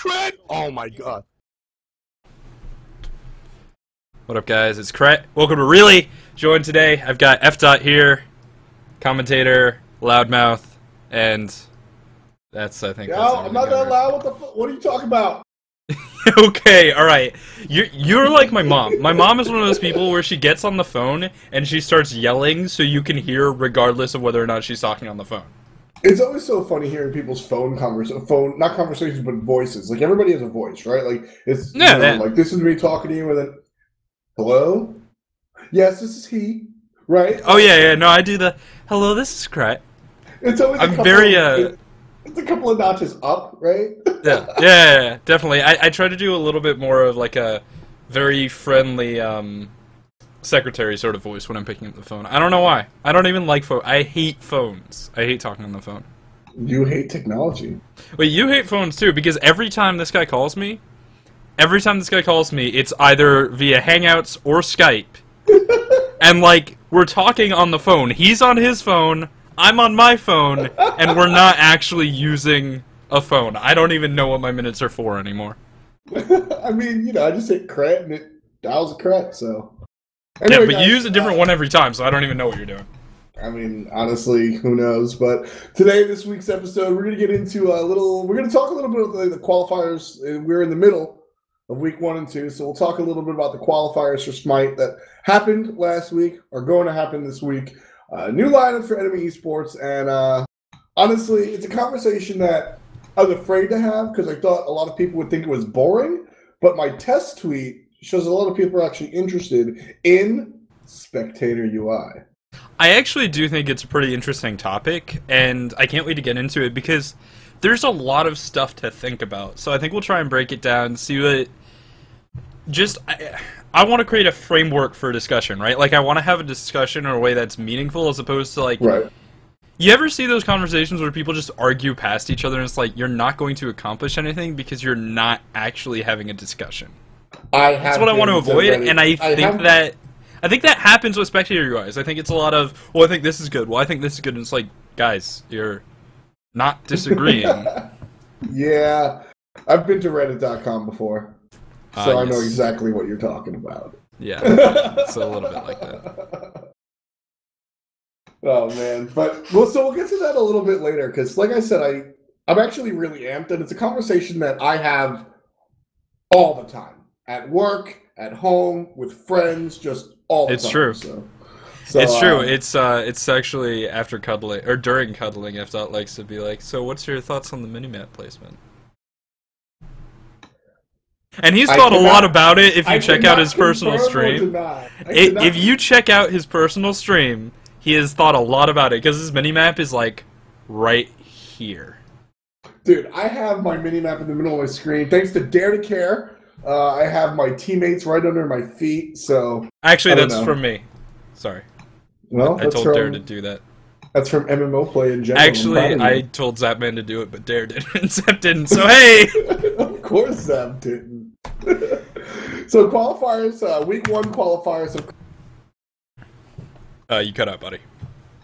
Krett! Oh my god. What up, guys? It's Krett. Welcome to Really. Joined today, I've got F. here, commentator, loudmouth, and that's, I think, Yo, that's I'm not that loud. What are you talking about? Okay, alright. You're like my mom. My mom is one of those people where she gets on the phone and she starts yelling so you can hear regardless of whether or not she's talking on the phone. It's always so funny hearing people's not conversations, but voices. Like, everybody has a voice, right? Like, it's, like, this is me talking to you, and then, hello? Yes, this is he, right? Oh, yeah, no, I do the, hello, this is Krett. It's always it's a couple of notches up, right? Yeah, definitely. I try to do a little bit more of, like, a very friendly, secretary sort of voice when I'm picking up the phone. I don't know why. I don't even like phones. I hate phones. I hate talking on the phone. You hate technology. Wait, you hate phones too, because every time this guy calls me, it's either via Hangouts or Skype. And, like, we're talking on the phone. He's on his phone, I'm on my phone, and we're not actually using a phone. I don't even know what my minutes are for anymore. I mean, you know, I just hit Krett and it dials a Krett, so... Anyway, yeah, but you use a different one every time, so I don't even know what you're doing. I mean, honestly, who knows? But today, this week's episode, we're going to get into we're going to talk a little bit about the qualifiers. We're in the middle of week 1 and 2, so we'll talk a little bit about the qualifiers for Smite that happened last week, are going to happen this week. New lineup for Enemy Esports, and honestly, it's a conversation that I was afraid to have because I thought a lot of people would think it was boring, but my test tweet shows a lot of people are actually interested in spectator UI. I actually do think it's a pretty interesting topic, and I can't wait to get into it because there's a lot of stuff to think about. So I think we'll try and break it down, see what... I want to create a framework for discussion, right? Like, I want to have a discussion in a way that's meaningful as opposed to, like... Right. You ever see those conversations where people just argue past each other and it's like, you're not going to accomplish anything because you're not actually having a discussion? That's what I want to avoid, and I think that happens with spectator UIs. I think it's a lot of, well, I think this is good, well, I think this is good, and it's like, guys, you're not disagreeing. Yeah, I've been to Reddit.com before, so I know yes. exactly what you're talking about. Yeah, it's a little bit like that. Oh, man. But, well, so we'll get to that a little bit later, because, like I said, I'm actually really amped, and it's a conversation that I have all the time. At work, at home, with friends, just all the time. It's true. So, it's true. It's actually after cuddling, or during cuddling, F. likes to be like, so what's your thoughts on the minimap placement? And he's thought a lot about it if you check out his personal stream. If you check out his personal stream, he has thought a lot about it, because his minimap is, like, right here. Dude, I have my minimap in the middle of my screen. Thanks to Dare to Care. I have my teammates right under my feet, so... Actually, that's from me. Sorry. Well, I told Dare to do that. That's from MMO play in general. Actually, I told Zapman to do it, but Dare didn't, and Zap didn't, so hey! Of course Zap didn't. So qualifiers, week 1 qualifiers of... You cut out, buddy.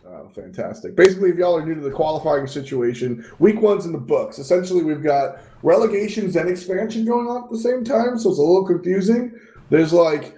Oh, fantastic. Basically, if y'all are new to the qualifying situation, week 1's in the books. Essentially, we've got relegations and expansion going on at the same time, so it's a little confusing. There's like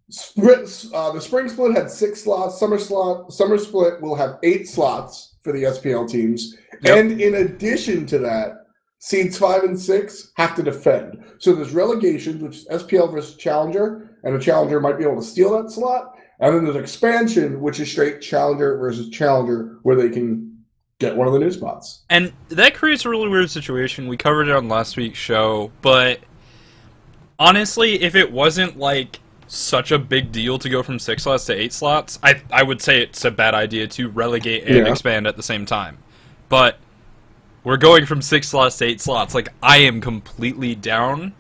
the spring split had 6 slots. Summer split will have 8 slots for the SPL teams, and in addition to that, seeds 5 and 6 have to defend. So there's relegations, which is SPL versus Challenger, and a Challenger might be able to steal that slot. And then there's expansion, which is straight Challenger versus Challenger, where they can get one of the new spots. And that creates a really weird situation. We covered it on last week's show, but honestly, if it wasn't, like, such a big deal to go from 6 slots to 8 slots, I would say it's a bad idea to relegate and expand at the same time. But we're going from 6 slots to 8 slots. Like, I am completely down.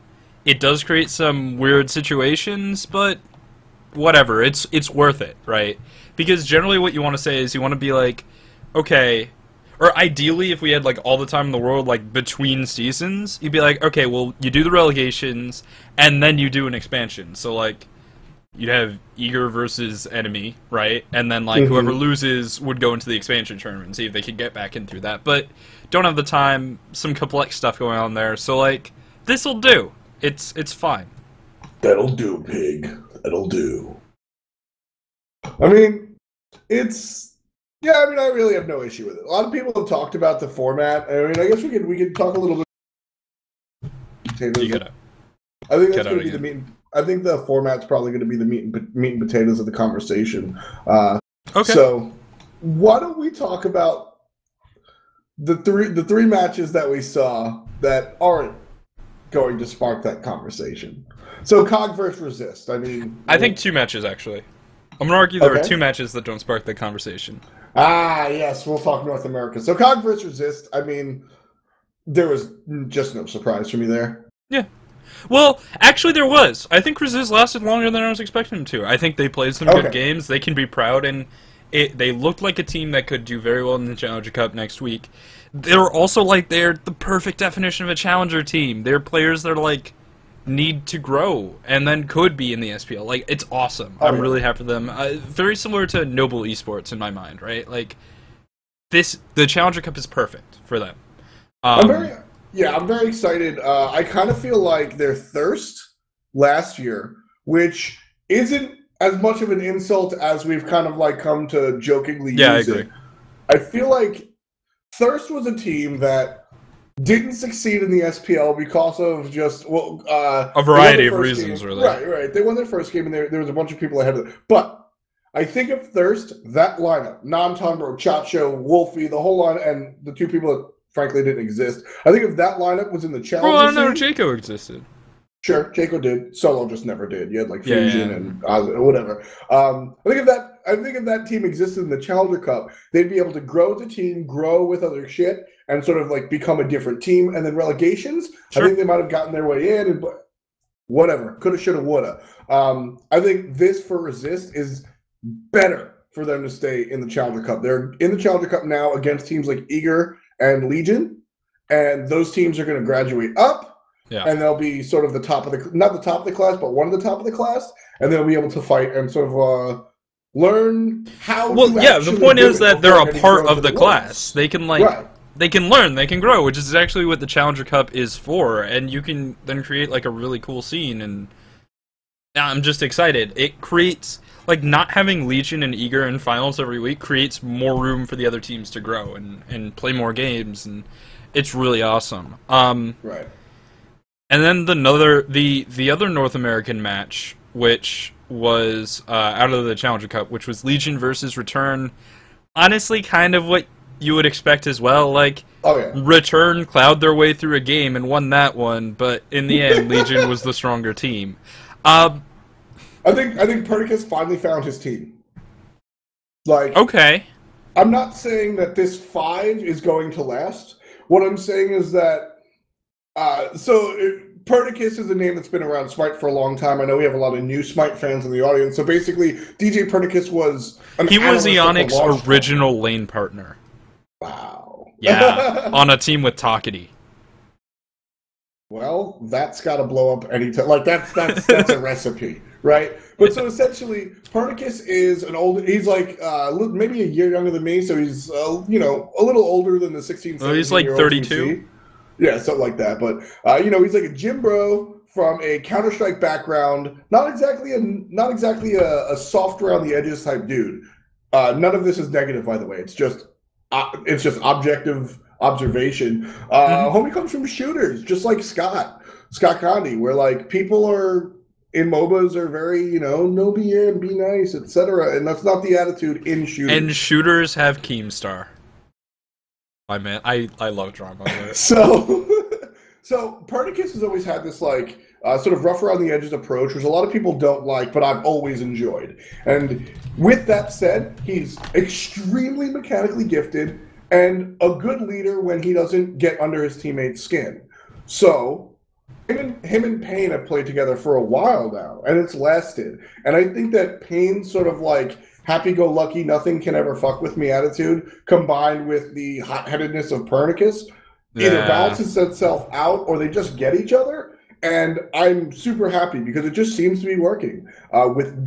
It does create some weird situations, but whatever. It's worth it, right? Because generally what you want to say is you want to be like, okay... Or ideally, if we had, like, all the time in the world, like, between seasons, you'd be like, okay, well, you do the relegations, and then you do an expansion. So, like, you'd have Eager versus Enemy, right? And then, like, whoever loses would go into the expansion tournament and see if they could get back in through that. But don't have the time, some complex stuff going on there, so, like, this'll do. It's fine. That'll do, pig. That'll do. I mean, yeah, I mean, I really have no issue with it. A lot of people have talked about the format. I mean, I guess we could talk a little bit. You gotta. I think that's going to be the meat. I think the format's probably going to be the meat and potatoes of the conversation. Okay. So, why don't we talk about the three matches that we saw that aren't going to spark that conversation? So, COG versus Resist. I mean, I think 2 matches actually. I'm gonna argue there are 2 matches that don't spark the conversation. Ah, yes, we'll talk North America. So, COG versus Resist. I mean, there was just no surprise for me there. Yeah. Well, actually there was. I think Resist lasted longer than I was expecting them to. I think they played some good games. They can be proud, and they looked like a team that could do very well in the Challenger Cup next week. They're also, like, they're the perfect definition of a Challenger team. They're players that are, like, need to grow and then could be in the SPL. Like, it's awesome. I'm really happy for them. Very similar to Noble Esports in my mind, right? Like, the Challenger Cup is perfect for them. I'm very excited. I kind of feel like their thirst last year, which isn't as much of an insult as we've kind of like come to jokingly use it. I feel like Thirst was a team that didn't succeed in the SPL because of just a variety of reasons, really. Right. They won their first game, and there was a bunch of people ahead of them. But I think if Thirst, that lineup, Non-Tundro, Chacho, Wolfie, the whole line, and the 2 people that frankly didn't exist. I think if that lineup was in the Challenger I don't know Jaco existed. Sure, Jaco did. Solo just never did. You had like Fusion and whatever. I think if that team existed in the Challenger Cup, they'd be able to grow the team, grow with other shit, and sort of like become a different team. And then Relegations, I think they might have gotten their way in, and whatever. Coulda, shoulda, woulda. I think this for Resist is better for them to stay in the Challenger Cup. They're in the Challenger Cup now against teams like Eager and Legion, and those teams are going to graduate up, and they'll be sort of the top of not the top of the class, but one of the top of the class, and they'll be able to fight and sort of learn how. Well, the point is that they're a part of the class. They can they can learn, they can grow, which is actually what the Challenger Cup is for, and you can then create like a really cool scene. And I'm just excited. It creates. Like, not having Legion and Eager in finals every week creates more room for the other teams to grow and play more games, and it's really awesome. Right. And then the other North American match, which was out of the Challenger Cup, which was Legion versus Return. Honestly, kind of what you would expect as well. Like, Return plowed their way through a game and won that one, but in the end, Legion was the stronger team. I think Pernicus finally found his team. Like, I'm not saying that this 5 is going to last. What I'm saying is that Pernicus is a name that's been around Smite for a long time. I know we have a lot of new Smite fans in the audience. So basically, DJ Pernicus was Eonic's original lane partner. Wow. Yeah, on a team with Takati. Well, that's got to blow up any time. Like, that's a recipe. Right, but so essentially, Pernicus is he's like maybe a year younger than me, so he's a little older than the 16. Oh, he's like 32. Yeah, something like that. But he's like a gym bro from a Counter-Strike background. Not exactly a soft around the edges type dude. None of this is negative, by the way. It's just objective observation. Homie comes from shooters, just like Scott Condi, where like people are. In MOBAs are very, no BM, be nice, etc. And that's not the attitude in shooters. And shooters have Keemstar. I love drama. So Pernicus has always had this like sort of rough around the edges approach, which a lot of people don't like, but I've always enjoyed. And with that said, he's extremely mechanically gifted and a good leader when he doesn't get under his teammates' skin. So him and Payne have played together for a while now, and it's lasted. And I think that Payne's sort of like happy-go-lucky, nothing can ever fuck with me attitude, combined with the hot-headedness of Pernicus, either balances itself out or they just get each other. And I'm super happy because it just seems to be working with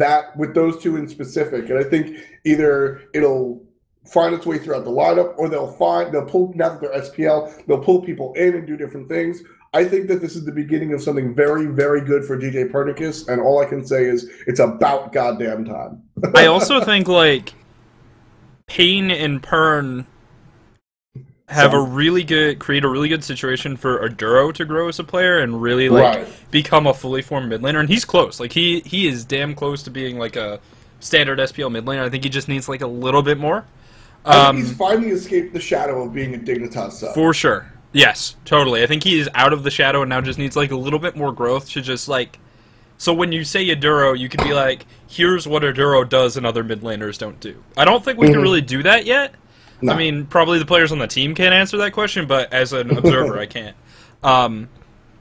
those two in specific. And I think either it'll find its way throughout the lineup, or they'll pull, now that they're SPL, they'll pull people in and do different things. I think that this is the beginning of something very, very good for DJ Pernicus, and all I can say is it's about goddamn time. I also think, like, Payne and Pern have create a really good situation for Aduro to grow as a player and really, like, become a fully formed mid laner, and he's close. Like, he is damn close to being, like, a standard SPL mid laner. I think he just needs, like, a little bit more. I think he's finally escaped the shadow of being a Dignitas sub. For sure. Yes, totally. I think he is out of the shadow and now just needs, like, a little bit more growth to just, like... So when you say Aduro, you could be like, here's what Aduro does and other mid laners don't do. I don't think we can really do that yet. No. I mean, probably the players on the team can't answer that question, but as an observer, I can't.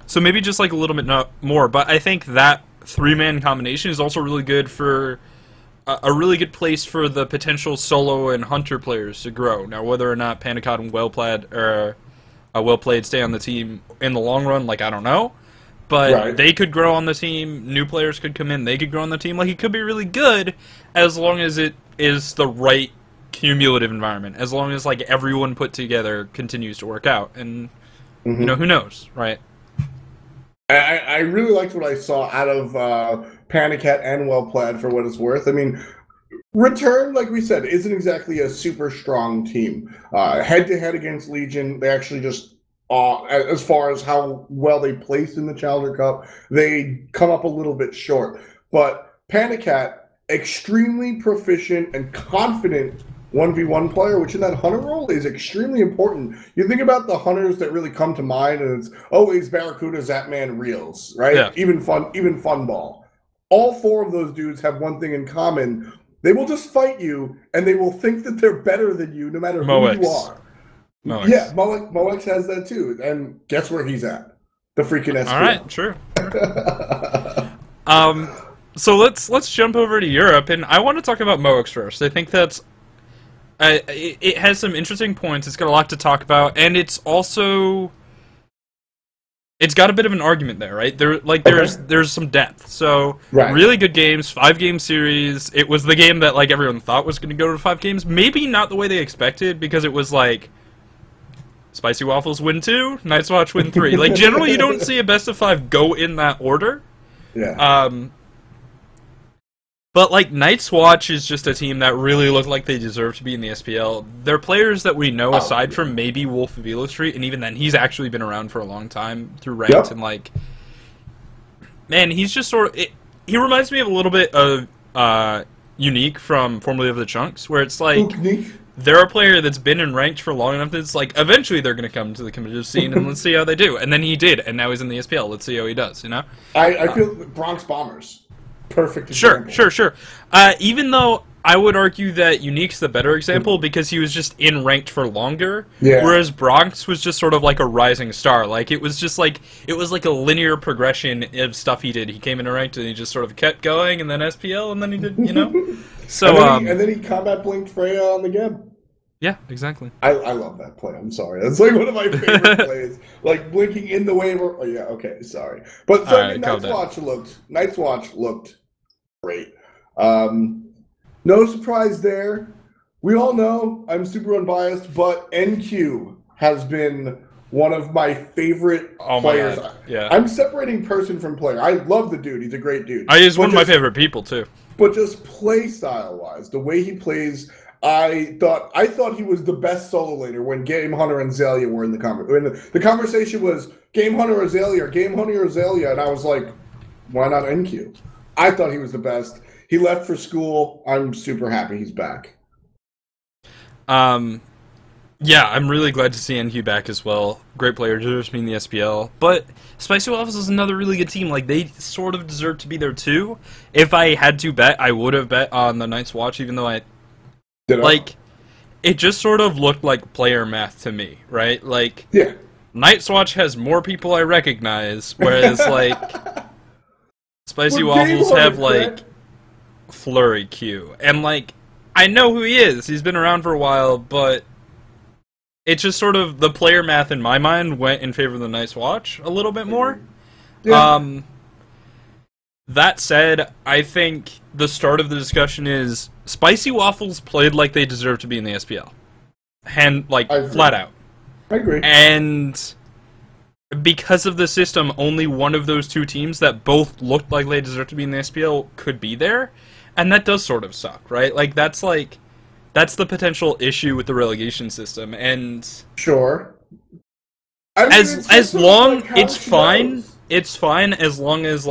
So maybe just, like, a little bit more. But I think that three-man combination is also really good for... a really good place for the potential solo and hunter players to grow. Now, whether or not Panicott and Well-Played stay on the team in the long run, like, I don't know. But they could grow on the team. New players could come in. They could grow on the team. Like, it could be really good as long as it is the right cumulative environment. As long as, like, everyone put together continues to work out. And, you know, who knows, right? I really liked what I saw out of Panicat and Well-Plaid for what it's worth. I mean, Return, like we said, isn't exactly a super strong team. Head-to-head against Legion, they actually just, as far as how well they placed in the Challenger Cup, they come up a little bit short. But Panicat, extremely proficient and confident 1v1 player, which in that hunter role is extremely important. You think about the hunters that really come to mind, and it's always Barracuda, Zapman, Reels, right? Yeah. Even Funball. All four of those dudes have one thing in common. They will just fight you, and they will think that they're better than you no matter who you are. Moex. Yeah, Moex has that too. And guess where he's at? The freaking SPL. All right, true. So let's jump over to Europe, and I want to talk about Moex first. I think that's it has some interesting points. It's got a lot to talk about, and it's also got a bit of an argument there, right? There's some depth. So really good games, 5-game series. It was the game that like everyone thought was going to go to 5 games. Maybe not the way they expected, because it was like Spicy Waffles win 2, Night's Watch win 3. Like generally, you don't see a best of 5 go in that order. Yeah. But, like, Night's Watch is just a team that really looked like they deserve to be in the SPL. They're players that we know, aside from maybe Wolf of Elo Street, and even then, he's actually been around for a long time through ranked, and, like, man, he's just sort of... he reminds me of a little bit of Unique from formerly of the Chunks, where it's like, they're a player that's been in ranked for long enough that it's like, eventually they're going to come to the competitive scene, and let's see how they do. And then he did, and now he's in the SPL. Let's see how he does, you know? I feel Bronx Bombers. Perfect example. Sure. Even though I would argue that Unique's the better example because he was just in ranked for longer, whereas Bronx was just sort of like a rising star. Like it was like a linear progression of stuff he did. He came into ranked and he just sort of kept going, and then SPL, and then he did, you know. So and then he combat blinked Freya on the Geb. Yeah, exactly. I love that play. I'm sorry. That's like one of my favorite plays. Like blinking in the waiver. Oh yeah, okay, sorry. But so right, Night's Watch looked great. No surprise there. We all know I'm super unbiased, but NQ has been one of my favorite players. Yeah. I'm separating person from player. I love the dude. He's a great dude. He's one of my favorite people too. But just play style wise, the way he plays, I thought he was the best solo laner when Game Hunter and Azalea were in the conversation. The conversation was Game Hunter or Azalea, and I was like, why not NQ? I thought he was the best. He left for school. I'm super happy he's back. Yeah, I'm really glad to see NQ back as well. Great player, deserves to be in the SPL. But Spicy Waffles is another really good team. Like, they sort of deserve to be there too. If I had to bet, I would have bet on the Night's Watch, even though it just sort of looked like player math to me, right? Like, Night's Watch has more people I recognize, whereas, like, Spicy Waffles have, like, Flurry Q. And, like, I know who he is. He's been around for a while, but it's just sort of the player math in my mind went in favor of the Night's Watch a little bit more. Yeah. That said, I think the start of the discussion is Spicy Waffles played like they deserve to be in the SPL. Flat out. I agree. And because of the system, only one of those two teams that both looked like they deserve to be in the SPL could be there. And that does sort of suck, right? That's the potential issue with the relegation system. And sure. I mean, as long it's fine. Knows. It's fine as long as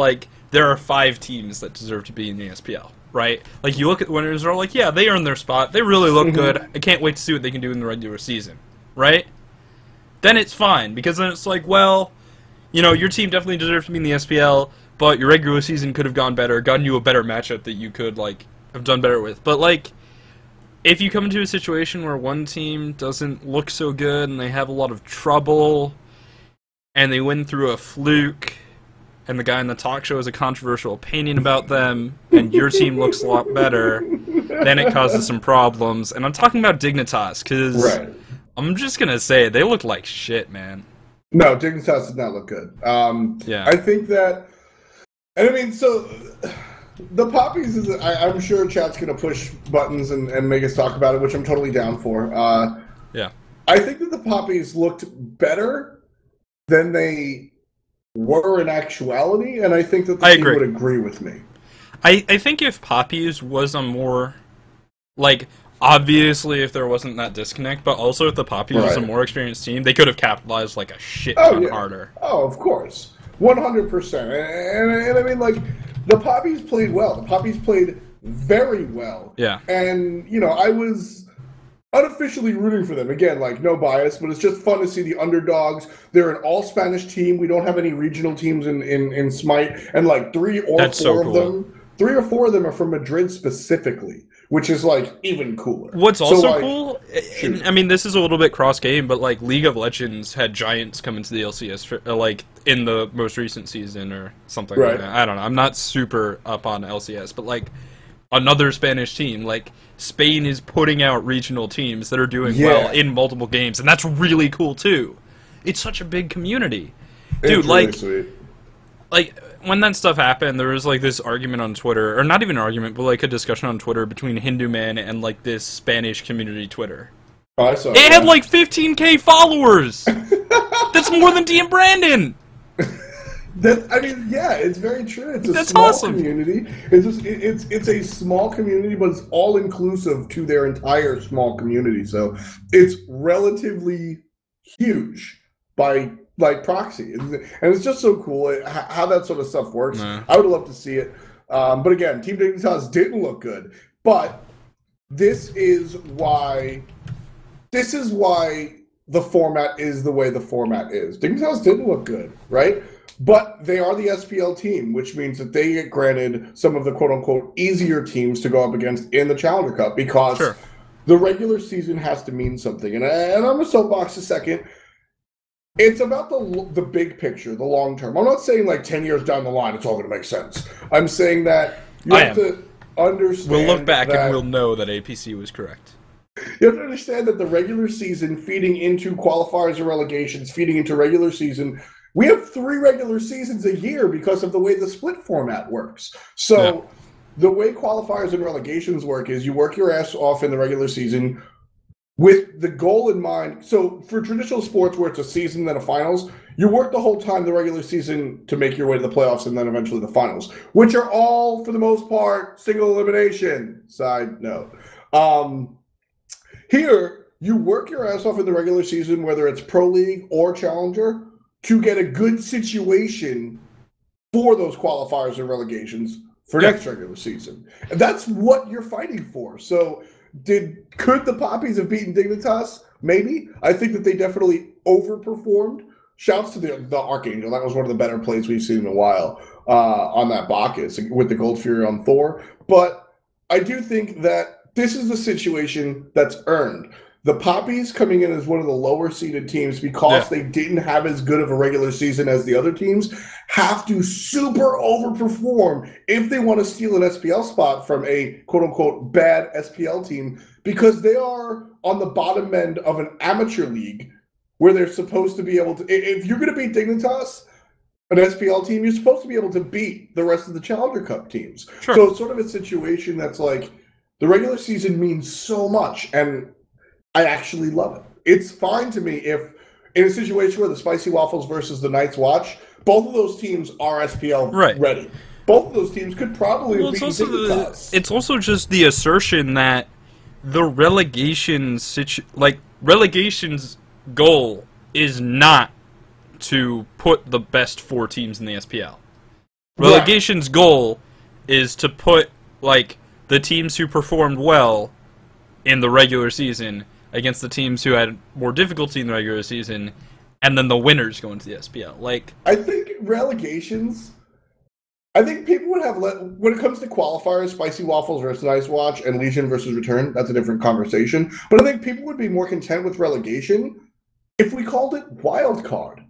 there are 5 teams that deserve to be in the SPL, right? You look at the winners, they're all yeah, they earned their spot. They really look good. I can't wait to see what they can do in the regular season, right? Then it's fine, because then it's well, your team definitely deserves to be in the SPL, but your regular season could have gone better, gotten you a better matchup that you could, have done better with. But, if you come into a situation where one team doesn't look so good and they have a lot of trouble and they win through a fluke and the guy in the talk show has a controversial opinion about them and your team looks a lot better, then it causes some problems. And I'm talking about Dignitas because I'm just going to say they look like shit, man. No, Dignitas does not look good. Yeah. I think that, and I mean, so the Poppies is, I'm sure chat's going to push buttons and make us talk about it, which I'm totally down for. Yeah. I think that the Poppies looked better than they were in actuality, and I think that the team would agree with me. I think if Poppies was a more, obviously if there wasn't that disconnect, but also if the Poppies was a more experienced team, they could have capitalized a shit ton harder. Oh, of course. 100%. And I mean, the Poppies played well. The Poppies played very well. Yeah. And, I was unofficially rooting for them. Again, no bias, but it's just fun to see the underdogs. They're an all-Spanish team. We don't have any regional teams in Smite. And, 3 or 4 of them are from Madrid specifically, which is, even cooler. What's also cool, I mean, this is a little bit cross-game, but, League of Legends had Giants come into the LCS, for, in the most recent season or something like that. I don't know. I'm not super up on LCS, but, another Spanish team, Spain is putting out regional teams that are doing well in multiple games, and that's really cool, too. It's such a big community. Dude, it's really sweet. When that stuff happened, there was, this argument on Twitter, or not even an argument, but, a discussion on Twitter between Hindu Man and, this Spanish community Twitter. Oh, I saw it had, 15K followers! That's more than D and Brandon! It's very true. It's a small community. It's a small community, but it's all inclusive to their entire small community. So it's relatively huge by proxy, and it's just so cool how that sort of stuff works. I would love to see it, but again, Team Dignitas didn't look good. But this is why the format is the way the format is. Dignitas didn't look good, right? But they are the SPL team, which means that they get granted some of the quote-unquote easier teams to go up against in the Challenger Cup because the regular season has to mean something. And I'm going to soapbox a second. It's about the big picture, the long term. I'm not saying 10 years down the line it's all going to make sense. I'm saying that you have to understand. We'll look back and we'll know that APC was correct. You have to understand that the regular season feeding into qualifiers and relegations, feeding into regular season. We have 3 regular seasons a year because of the way the split format works. So the way qualifiers and relegations work is you work your ass off in the regular season with the goal in mind. So for traditional sports where it's a season then a finals, you work the whole time the regular season to make your way to the playoffs and then eventually the finals, which are all, for the most part, single elimination. Side note. Here, you work your ass off in the regular season, whether it's Pro League or Challenger, to get a good situation for those qualifiers and relegations for next regular season. And that's what you're fighting for. So could the Poppies have beaten Dignitas? Maybe. I think that they definitely overperformed. Shouts to the Archangel. That was one of the better plays we've seen in a while on that Bacchus with the Gold Fury on Thor. But I do think that this is a situation that's earned. The Poppies coming in as one of the lower seeded teams because they didn't have as good of a regular season as the other teams have to super overperform if they want to steal an SPL spot from a quote-unquote bad SPL team because they are on the bottom end of an amateur league where they're supposed to be able to – if you're going to beat Dignitas, an SPL team, you're supposed to be able to beat the rest of the Challenger Cup teams. Sure. So it's sort of a situation that's like the regular season means so much, and I actually love it. It's fine to me if in a situation where the Spicy Waffles versus the Night's Watch, both of those teams are SPL ready. Both of those teams could probably beat Dignitas. It's also just the assertion that the relegation's goal is not to put the best 4 teams in the SPL. Relegation's goal is to put, like, the teams who performed well in the regular season against the teams who had more difficulty in the regular season, and then the winners go into the SPL. Like, I think relegations, I think people would have when it comes to qualifiers, Spicy Waffles versus Ice Watch and Legion versus Return, that's a different conversation. But I think people would be more content with relegation if we called it wild card.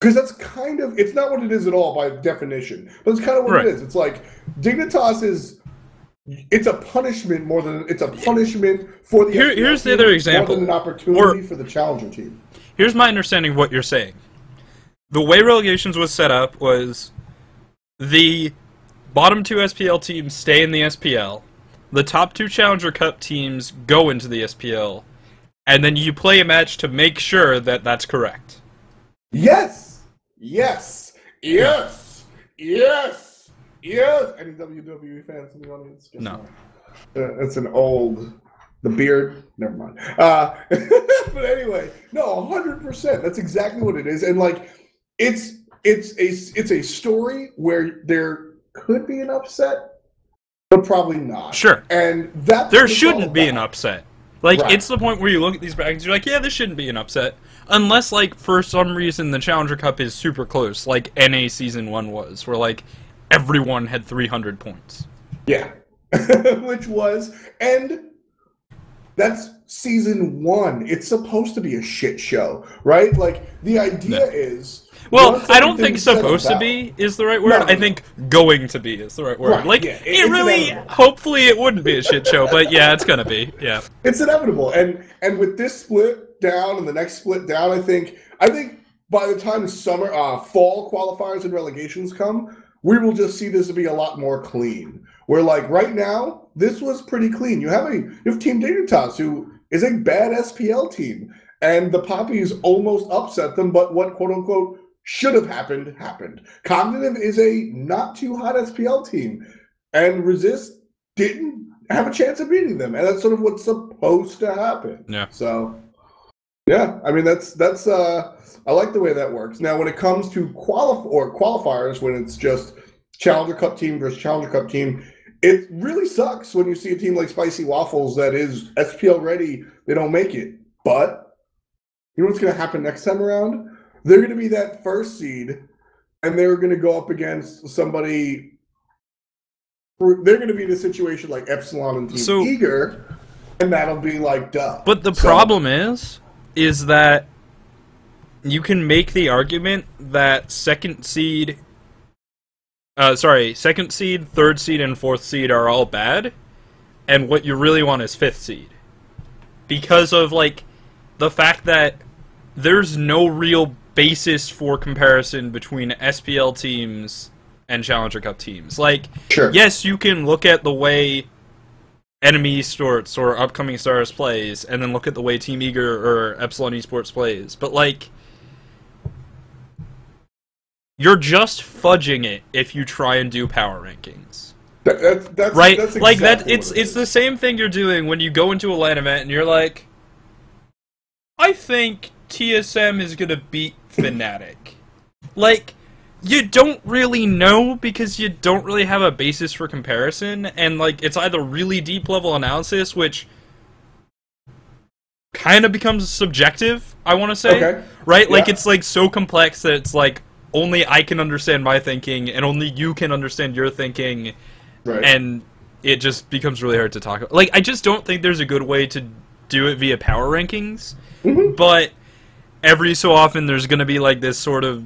Because that's kind of, it's not what it is at all by definition, but it's kind of what it is. It's like, Dignitas is, it's a punishment more than, it's a punishment for the Here's the other example. More than an opportunity for the Challenger team. Here's my understanding of what you're saying. The way relegations was set up was the bottom 2 SPL teams stay in the SPL, the top 2 Challenger Cup teams go into the SPL, and then you play a match to make sure that that's correct. Yes! Yes! Yes! Yes! Yes! Any WWE fans in the audience? Guess no. It's an old... The beard? Never mind. But anyway, no, 100%. That's exactly what it is. And, like, it's a story where there could be an upset, but probably not. Sure. And that's there shouldn't be an upset. Like, it's the point where you look at these brackets, you're like, yeah, this shouldn't be an upset. Unless, like, for some reason the Challenger Cup is super close, like NA Season 1 was, where, like, everyone had 300 points. Yeah. Which was, and that's Season 1. It's supposed to be a shit show, right? Like, the idea is... Well, I don't think supposed to be is the right word. No. I think going to be is the right word. Right, like, yeah, it really, hopefully it wouldn't be a shit show, but yeah, it's gonna be, yeah. It's inevitable, and with this split down and the next split down, I think by the time fall qualifiers and relegations come, we will just see this to be a lot more clean. Where, like, right now, this was pretty clean. You have Team Dignitas, who is a bad SPL team, and the Poppies almost upset them, but what, quote-unquote, should have happened. Cognitive is a not-too-hot SPL team, and Resist didn't have a chance of beating them, and that's sort of what's supposed to happen. Yeah. So, yeah, I mean, that's I like the way that works. Now, when it comes to qualifiers, when it's just Challenger Cup team versus Challenger Cup team, it really sucks when you see a team like Spicy Waffles that is SPL ready, they don't make it. But you know what's going to happen next time around? They're going to be that first seed, and they're going to go up against somebody. They're going to be in a situation like Epsilon and Team Eager, and that'll be like, duh. But the problem is that you can make the argument that second seed, third seed, and fourth seed are all bad, and what you really want is fifth seed. Because of, like, the fact that there's no real basis for comparison between SPL teams and Challenger Cup teams. Like, yes, you can look at the way Enemy Esports or Upcoming Stars plays, and then look at the way Team Eager or Epsilon Esports plays, but, like, you're just fudging it if you try and do power rankings. That's right? That's exactly like, that, it's the same thing you're doing when you go into a LAN event and you're like, I think TSM is gonna beat Fnatic. Like, you don't really know because you don't really have a basis for comparison, and, like, it's either really deep level analysis, which kind of becomes subjective, I want to say. Right? Like, it's, like, so complex that it's, like, only I can understand my thinking, and only you can understand your thinking, and it just becomes really hard to talk about. Like, I just don't think there's a good way to do it via power rankings, but every so often there's going to be, like, this sort of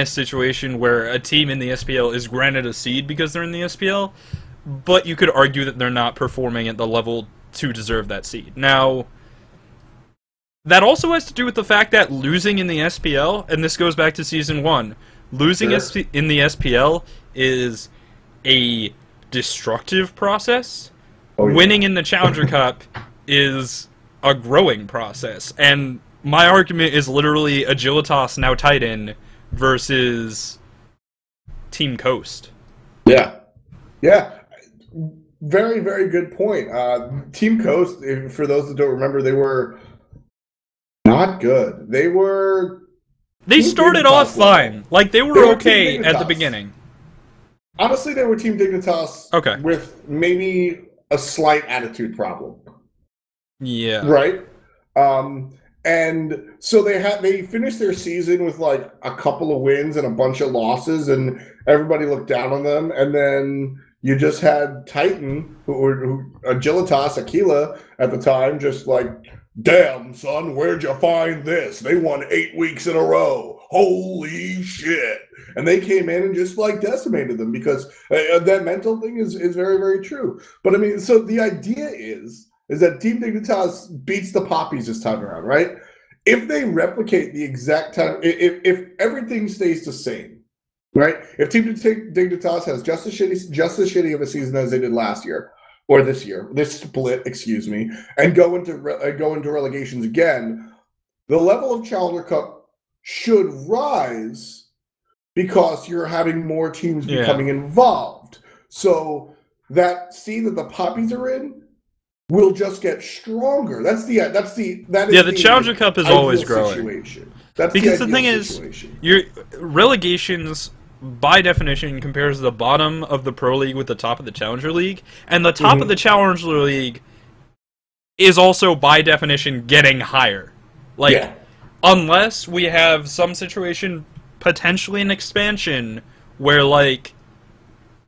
situation where a team in the SPL is granted a seed because they're in the SPL, but you could argue that they're not performing at the level to deserve that seed. Now, that also has to do with the fact that losing in the SPL, and this goes back to Season 1, Losing Sure. in the SPL is a destructive process. Oh, yeah. Winning in the Challenger Cup is a growing process. And my argument is literally Agilitas now Titan versus Team Coast. Yeah. Yeah. Very, very good point. Team Coast, for those that don't remember, they were not good. They started off fine. Like, they were okay Team at the Dignitas. beginning. Honestly, they were Team Dignitas Okay. with maybe a slight attitude problem. Yeah. Right? And so they finished their season with like a couple of wins and a bunch of losses, and everybody looked down on them. And then you just had Titan, who Agilitas, Aquila at the time, just like, damn, son, where'd you find this? They won 8 weeks in a row. Holy shit. And they came in and just like decimated them, because that mental thing is very, very true. But I mean, so the idea is that Team Dignitas beats the Poppies this time around, right? If they replicate the exact time, if everything stays the same, right? If Team Dignitas has just as shitty of a season as they did last year, or this split, excuse me, and go into relegations again, the level of Challenger Cup should rise because you're having more teams becoming involved. So that scene that the Poppies are in will just get stronger. The Challenger Cup is always growing. Situation. That's because the thing is, your relegations by definition compares the bottom of the Pro League with the top of the Challenger League, and the top of the Challenger League is also by definition getting higher. Like, unless we have some situation, potentially an expansion, where like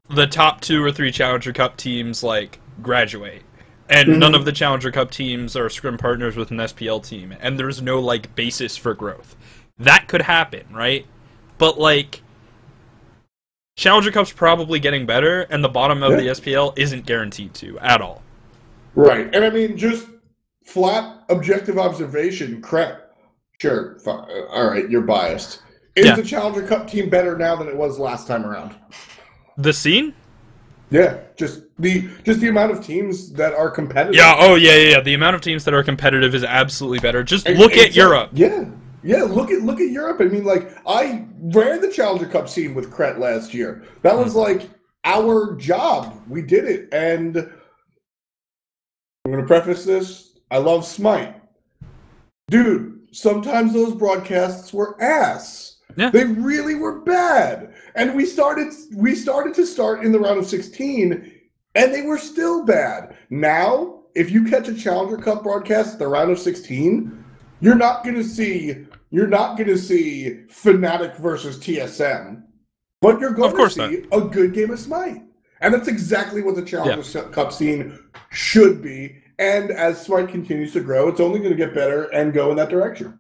the top 2 or 3 Challenger Cup teams like graduate, and none of the Challenger Cup teams are scrim partners with an SPL team, and there's no like basis for growth. That could happen, right? But like, Challenger Cup's probably getting better, and the bottom of the SPL isn't guaranteed to at all. Right, and I mean, just flat objective observation, Krett. Sure, all right, you're biased. Is the Challenger Cup team better now than it was last time around? The scene? Yeah, just the amount of teams that are competitive. Yeah, the amount of teams that are competitive is absolutely better. Just look at Europe. Yeah, look at Europe. I mean, like, I ran the Challenger Cup scene with Krett last year. That was like our job. We did it, and I'm going to preface this. I love Smite. Dude, sometimes those broadcasts were ass. Yeah. They really were bad. And we started to start in the round of 16, and they were still bad. Now, if you catch a Challenger Cup broadcast at the round of 16, you're not going to see Fnatic versus TSM, but you're going to see a good game of Smite. And that's exactly what the Challenger Cup scene should be. And as Smite continues to grow, it's only going to get better and go in that direction.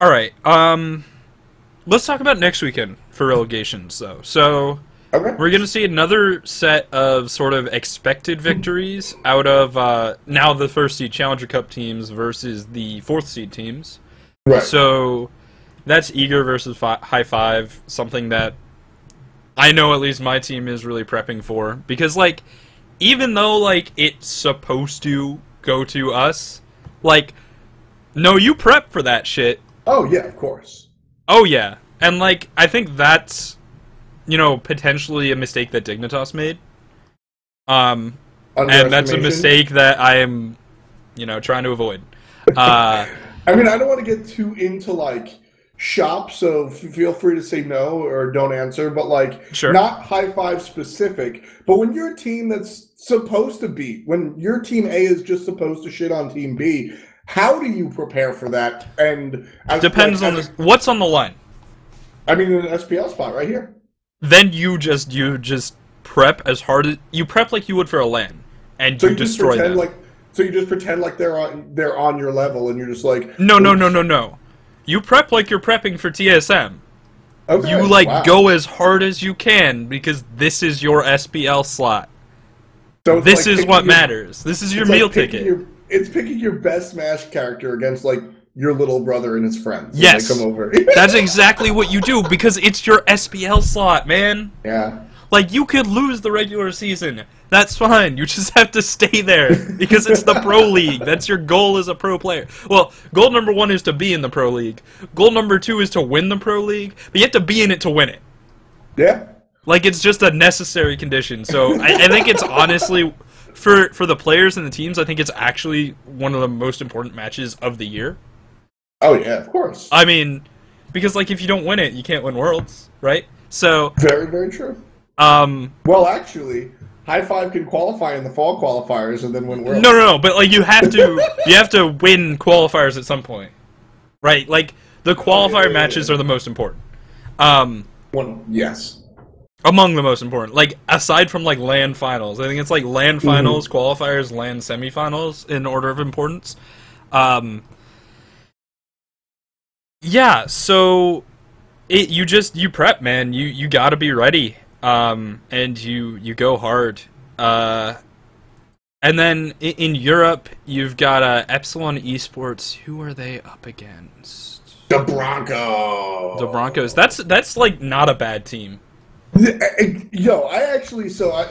All right. Let's talk about next weekend for relegations, though. So we're going to see another set of sort of expected victories out of now the first seed Challenger Cup teams versus the 4th seed teams. Right. So that's Eager versus High Five, something that I know at least my team is really prepping for, because like, even though like it's supposed to go to us, like, no, you prep for that shit. Oh yeah, of course. Oh yeah, and like, I think that's, you know, potentially a mistake that Dignitas made. And that's a mistake that I am, you know, trying to avoid. I mean, I don't want to get too into like shop, so feel free to say no or don't answer, but like, not High Five specific, but when you're a team that's supposed to beat, when your team A is just supposed to shit on team B, how do you prepare for that? And depends on what's on the line. I mean, an SPL spot right here. Then you just prep as hard as you prep like you would for a LAN, and so you destroy them. So you just pretend like they're on your level, and you're just like, no. You prep like you're prepping for TSM. Okay, you go as hard as you can, because this is your SPL slot. So this is what matters. This is your meal ticket. It's picking your best Smash character against like your little brother and his friends. Yes. They come over. That's exactly what you do, because it's your SPL slot, man. Yeah. Like, you could lose the regular season. That's fine. You just have to stay there, because it's the Pro League. That's your goal as a pro player. Well, goal number 1 is to be in the Pro League. Goal number 2 is to win the Pro League, but you have to be in it to win it. Yeah. Like, it's just a necessary condition. So, I think it's honestly, for the players and the teams, I think it's actually one of the most important matches of the year. Oh, yeah, of course. I mean, because, like, if you don't win it, you can't win Worlds, right? So... Very, very true. Well, actually, High Five can qualify in the fall qualifiers and then win Worlds. No, but, like, you have to win qualifiers at some point. Right? Like, the qualifier matches are the most important. Yes. Among the most important. Like, aside from, like, LAN finals. I think it's, like, LAN finals, qualifiers, LAN semifinals in order of importance. Yeah, so... You prep, man. You gotta be ready. And you go hard. And then in Europe, you've got Epsilon Esports. Who are they up against? The Broncos. The Broncos. That's like not a bad team. Yo,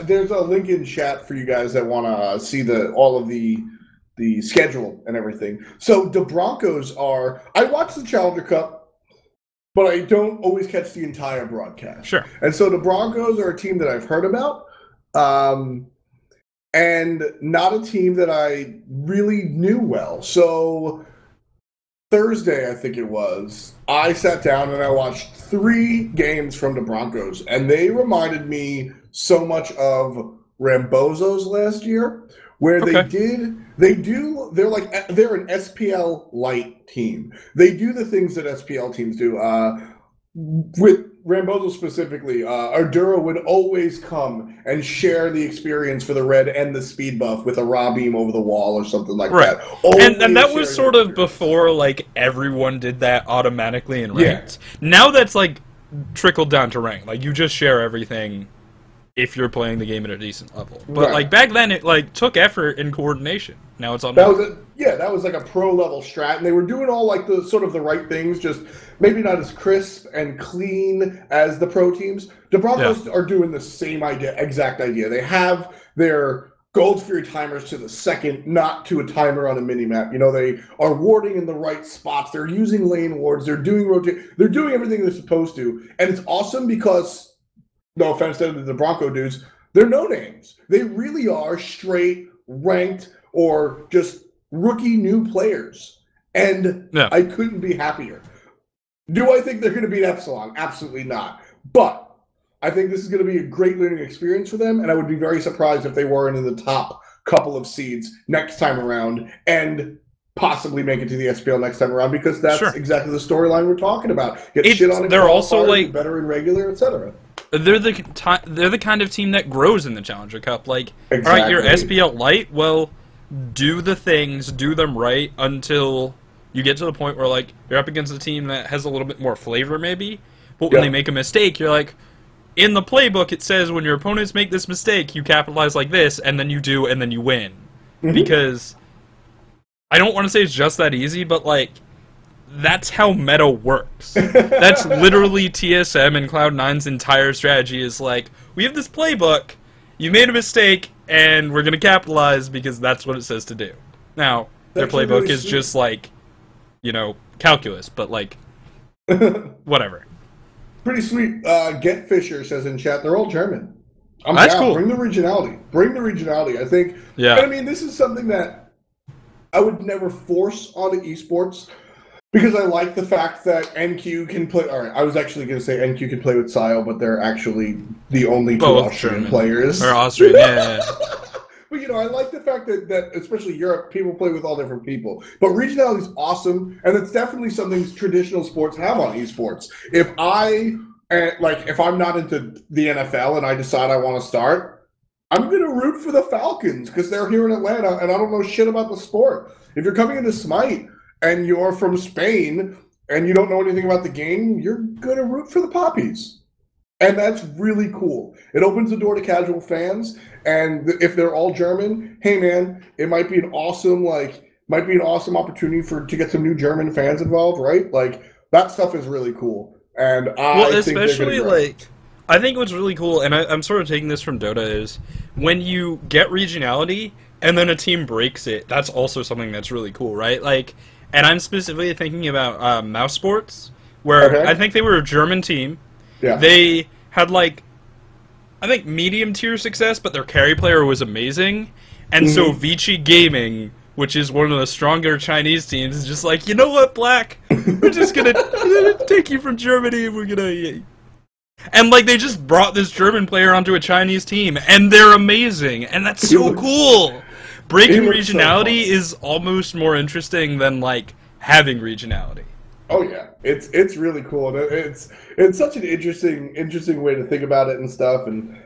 there's a link in chat for you guys that want to see all of the schedule and everything. So the Broncos I watched the Challenger Cup, but I don't always catch the entire broadcast. Sure. And so the Broncos are a team that I've heard about, and not a team that I really knew well. So Thursday, I think it was, I sat down and I watched 3 games from the Broncos, and they reminded me so much of Rambozo's last year, where they're an SPL light team. They do the things that SPL teams do. With Rambozo specifically, Ardura would always come and share the experience for the red and the speed buff with a raw beam over the wall or something like that. And that was sort of before, like, everyone did that automatically in ranked. Yeah. Now that's, like, trickled down to rank. Like, you just share everything if you're playing the game at a decent level. But, like, back then, it, like, took effort and coordination. Now it's on. That was like a pro-level strat, and they were doing all, like, the sort of the right things, just maybe not as crisp and clean as the pro teams. The Broncos are doing the same exact idea. They have their Gold Fury timers to the second, not to a timer on a mini-map. You know, they are warding in the right spots. They're using lane wards. They're doing they're doing everything they're supposed to. And it's awesome because, no offense to the Bronco dudes, they're no names. They really are straight, ranked, or just rookie new players. And I couldn't be happier. Do I think they're going to beat Epsilon? Absolutely not. But I think this is going to be a great learning experience for them, and I would be very surprised if they weren't in the top couple of seeds next time around and possibly make it to the SPL next time around, because that's exactly the storyline we're talking about. Get shit on it. They're also like better in regular, etc. They're the kind of team that grows in the Challenger Cup. Like, all right, you're SPL light. Well, do the things, do them right until you get to the point where, like, you're up against a team that has a little bit more flavor, maybe. But when they make a mistake, you're like, in the playbook, it says when your opponents make this mistake, you capitalize like this, and then you do, and then you win. Because I don't want to say it's just that easy, but, like, that's how meta works. That's literally TSM and Cloud9's entire strategy is like, we have this playbook, you made a mistake, and we're going to capitalize because that's what it says to do. Now, their playbook really is just like, you know, calculus, but, like, whatever. Pretty sweet. Get Fisher says in chat, they're all German. That's cool. Bring the regionality. Bring the regionality. I think, and I mean, this is something that I would never force on esports, because I like the fact that NQ can play. All right, I was actually going to say NQ can play with Sile, but they're actually the only 2 Austrian players. Or Austrian, yeah. But, you know, I like the fact that especially Europe, people play with all different people. But regionality is awesome, and it's definitely something traditional sports have on esports. If I'm not into the NFL and I decide I want to start, I'm going to root for the Falcons because they're here in Atlanta, and I don't know shit about the sport. If you're coming into Smite and you're from Spain and you don't know anything about the game, you're going to root for the Poppies. And that's really cool. It opens the door to casual fans, and if they're all German, hey man, it might be an awesome, like, might be an awesome opportunity to get some new German fans involved, right? Like, that stuff is really cool. And I think they're going to grow. I think what's really cool, and I'm sort of taking this from Dota, is when you get regionality and then a team breaks it, that's also something that's really cool, right? Like, and I'm specifically thinking about Mouse Sports, where I think they were a German team. Yeah. They had, like, I think medium tier success, but their carry player was amazing. And so Vici Gaming, which is one of the stronger Chinese teams, is just like, you know what, Black? We're just gonna take you from Germany and we're gonna... And, like, they just brought this German player onto a Chinese team, and they're amazing, and that's so cool! Breaking regionality is almost more interesting than, like, having regionality. Oh yeah, it's really cool. And it's such an interesting way to think about it and stuff. And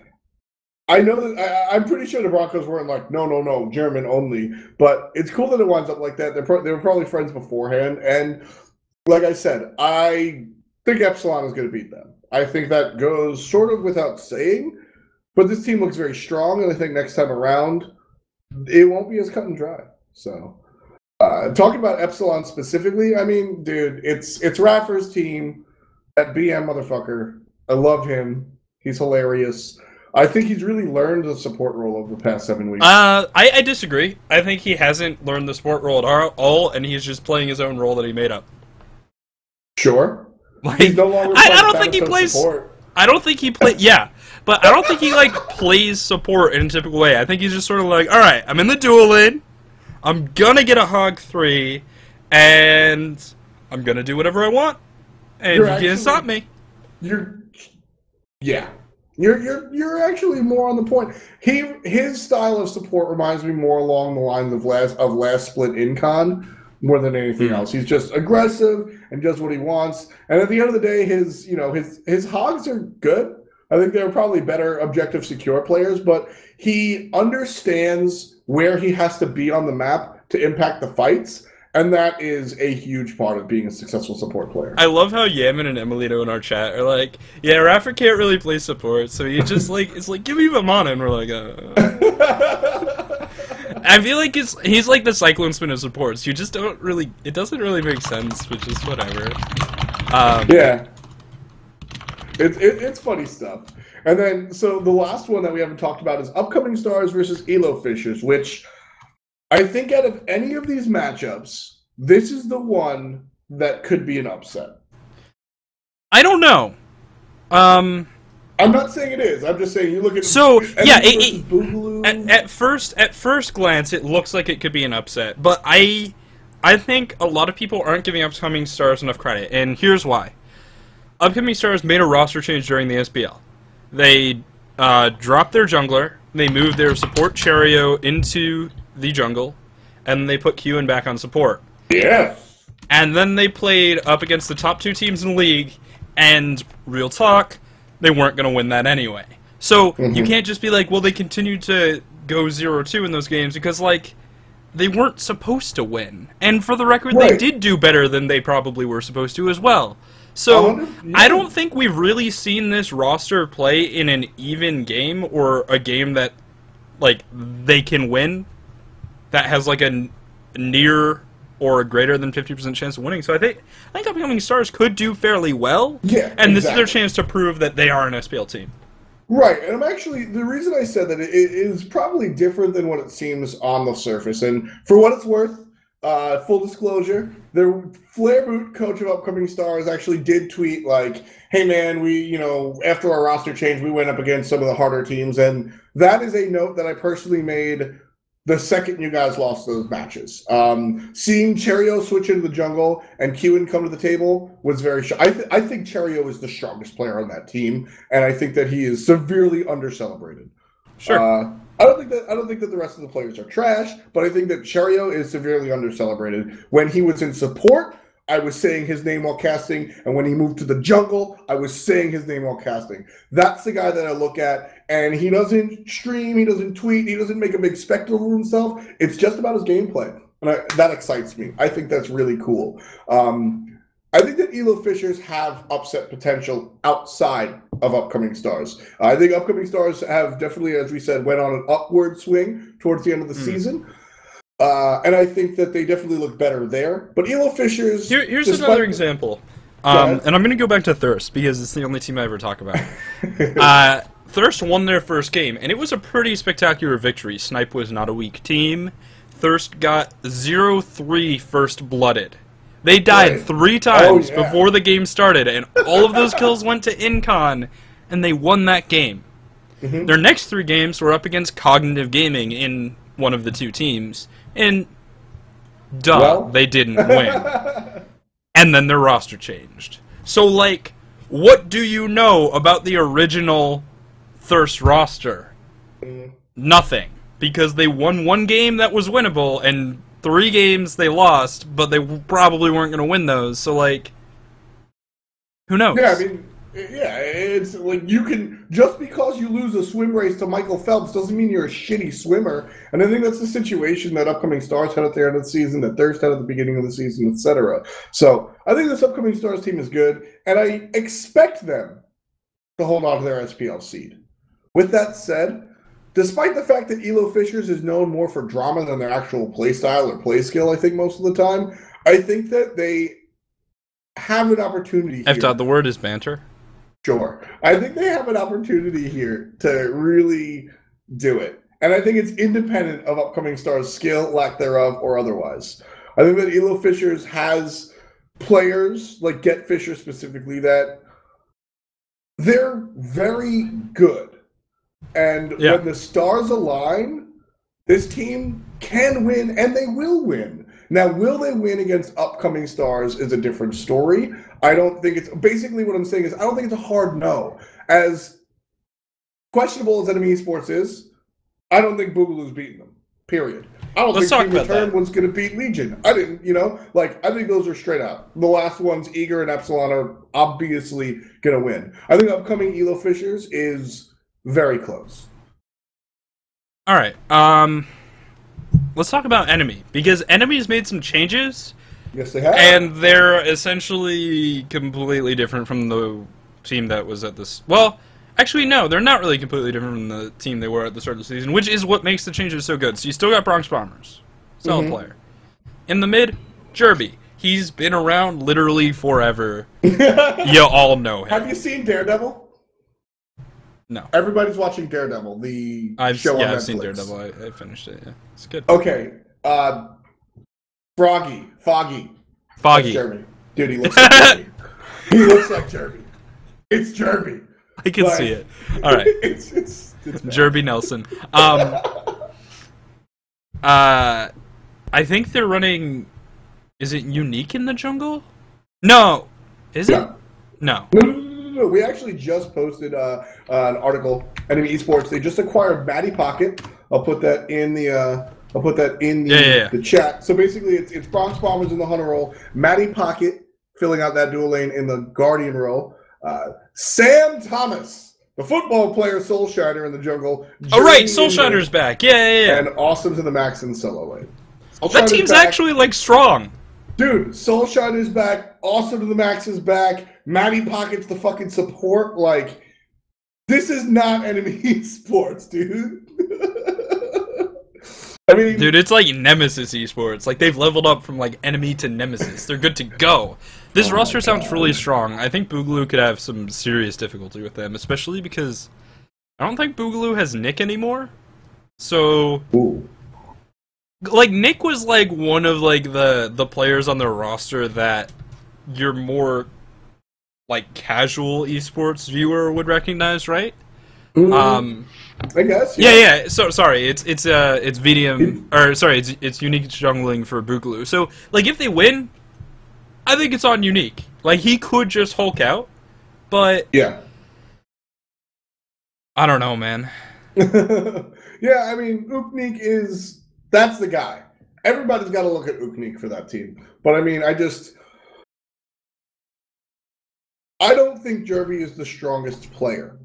I know that I'm pretty sure the Broncos weren't like no German only, but it's cool that it winds up like that. They were probably friends beforehand, and like I said, I think Epsilon is going to beat them. I think that goes sort of without saying, but this team looks very strong, and I think next time around it won't be as cut and dry. So. Talking about Epsilon specifically, I mean, dude, it's Raffer's team, that BM motherfucker. I love him. He's hilarious. I think he's really learned the support role over the past 7 weeks. I disagree. I think he hasn't learned the support role at all, and he's just playing his own role that he made up. Sure. Like, he's no longer I don't think he plays support. I don't think he plays. Yeah, but I don't think he like plays support in a typical way. I think he's just sort of like, all right, I'm in the dual lane. I'm gonna get a hog 3, and I'm gonna do whatever I want, and you can't stop me. You're actually more on the point. His style of support reminds me more along the lines of last split incon more than anything else. He's just aggressive and does what he wants. And at the end of the day, his hogs are good. I think they're probably better objective secure players, but he understands where he has to be on the map to impact the fights, and that is a huge part of being a successful support player. I love how Yamin and Emilito in our chat are like, yeah, Raffer can't really play support, so he just like, it's like, give me Vamana, and we're like, I feel like he's like the Cyclone Spin of supports. You just don't really, it doesn't really make sense, which is whatever. Yeah. It's funny stuff. And then, so the last one that we haven't talked about is Upcoming Stars versus Elo Fishers, which I think out of any of these matchups, this is the one that could be an upset. I don't know. I'm not saying it is. I'm just saying you look at at first glance it looks like it could be an upset, but I think a lot of people aren't giving Upcoming Stars enough credit, and here's why. Upcoming Stars made a roster change during the SPL. They dropped their jungler, they moved their support Cherio into the jungle, and they put Qin back on support. Yeah. And then they played up against the top 2 teams in the league, and real talk, they weren't going to win that anyway. So you can't just be like, well, they continued to go 0-2 in those games, because, like, they weren't supposed to win. And for the record, they did do better than they probably were supposed to as well. So, I don't think we've really seen this roster play in an even game, or a game that, like, they can win, that has, like, a near or a greater than 50% chance of winning. So I think Upcoming Stars could do fairly well, and this is their chance to prove that they are an SPL team. Right, and I'm actually, the reason I said that it is probably different than what it seems on the surface, and for what it's worth, full disclosure, the Flare Boot, coach of Upcoming Stars, actually did tweet like, hey man, after our roster change, we went up against some of the harder teams, and that is a note that I personally made the second you guys lost those matches. Seeing Cherio switch into the jungle and Qin come to the table was very I think Cherio is the strongest player on that team, and I think that he is severely under-celebrated. Sure. I don't think that the rest of the players are trash, but I think that Cherio is severely under-celebrated. When he was in support, I was saying his name while casting, and when he moved to the jungle, I was saying his name while casting. That's the guy that I look at, and he doesn't stream, he doesn't tweet, he doesn't make a big spectacle of himself. It's just about his gameplay, and that excites me. I think that's really cool. I think that Elo Fishers have upset potential outside of Upcoming Stars. I think Upcoming Stars have definitely, as we said, went on an upward swing towards the end of the season. And I think that they definitely look better there. But Elo Fishers... Here's another example. And I'm going to go back to Thirst, because it's the only team I ever talk about. Thirst won their first game, and it was a pretty spectacular victory. Snipe was not a weak team. Thirst got 0-3 first blooded. They died 3 times before the game started, and all of those kills went to Incon, and they won that game. Their next 3 games were up against Cognitive Gaming in one of the 2 teams, and they didn't win. And then their roster changed. So, like, what do you know about the original Thirst roster? Nothing. Because they won 1 game that was winnable, and 3 games they lost, but they probably weren't going to win those, so, like, who knows? Yeah, I mean, it's like you can, just because you lose a swim race to Michael Phelps doesn't mean you're a shitty swimmer, and I think that's the situation that Upcoming Stars had at the end of the season, that Thirst had at the beginning of the season, etc. So, I think this Upcoming Stars team is good, and I expect them to hold on to their SPL seed. With that said, despite the fact that Elo Fishers is known more for drama than their actual play style or play skill, I think most of the time, I think that they have an opportunity here. The word is banter? Sure. I think they have an opportunity here to really do it. And I think it's independent of Upcoming Stars' skill, lack thereof, or otherwise. I think that Elo Fishers has players, like Get Fisher specifically, that they're very good. And when the stars align, this team can win, and they will win. Now, will they win against Upcoming Stars is a different story. I don't think it's... Basically, what I'm saying is I don't think it's a hard no. As questionable as Enemy Esports is, I don't think Boogaloo's beating them. Period. I don't think Team Return was going to beat Legion. I didn't, I think those are straight out. The last ones, Eager and Epsilon, are obviously going to win. I think Upcoming Elo Fishers is very close. All right. Let's talk about Enemy, because Enemy's made some changes. Yes, they have. And they're essentially completely different from the team that was at this... Well, actually, no, they're not really completely different from the team they were at the start of the season, which is what makes the changes so good. So you still got Bronx Bombers. Solid player. In the mid, Jerby. He's been around literally forever. You all know him. Have you seen Daredevil? No. Everybody's watching Daredevil, the show on Netflix. I've seen Daredevil. I finished it, yeah. It's good. Okay. Foggy. That's Jeremy. Dude, he looks like Jeremy. He looks like Jeremy. It's Jeremy. I can see it. All right. It's Jerby Nelson. I think they're running... Is it Unique in the jungle? No. Is it? No. No. We actually just posted an article. Enemy Esports. They just acquired Matty Pocket. I'll put that in the the chat. So basically, it's Bronx Bombers in the Hunter role. Matty Pocket filling out that dual lane in the Guardian role. Sam Thomas, the football player, Soulshiner in the jungle. Oh right, Soulshiner's back. Yeah. And Awesome's in the Max in solo lane. That team's actually like strong. Dude, Soulshiner's back. Awesome to the Max is back. Matty Pocket's the fucking support. Like, this is not Enemy Esports, dude. I mean, dude, it's like Nemesis Esports. Like, they've leveled up from like enemy to Nemesis. They're good to go. This roster sounds really strong. I think Boogaloo could have some serious difficulty with them, especially because I don't think Boogaloo has Nick anymore. So, like, Nick was like one of like the players on their roster that your more like casual esports viewer would recognize, right? I guess. Yeah. So sorry, it's VDM, or sorry, it's Unique jungling for Boogaloo. So like, if they win, I think it's on Unique. Like, he could just Hulk out, but yeah, I don't know, man. Yeah, I mean, Uknik that's the guy. Everybody's got to look at Uknik for that team. But I mean, I don't think Jerby is the strongest player.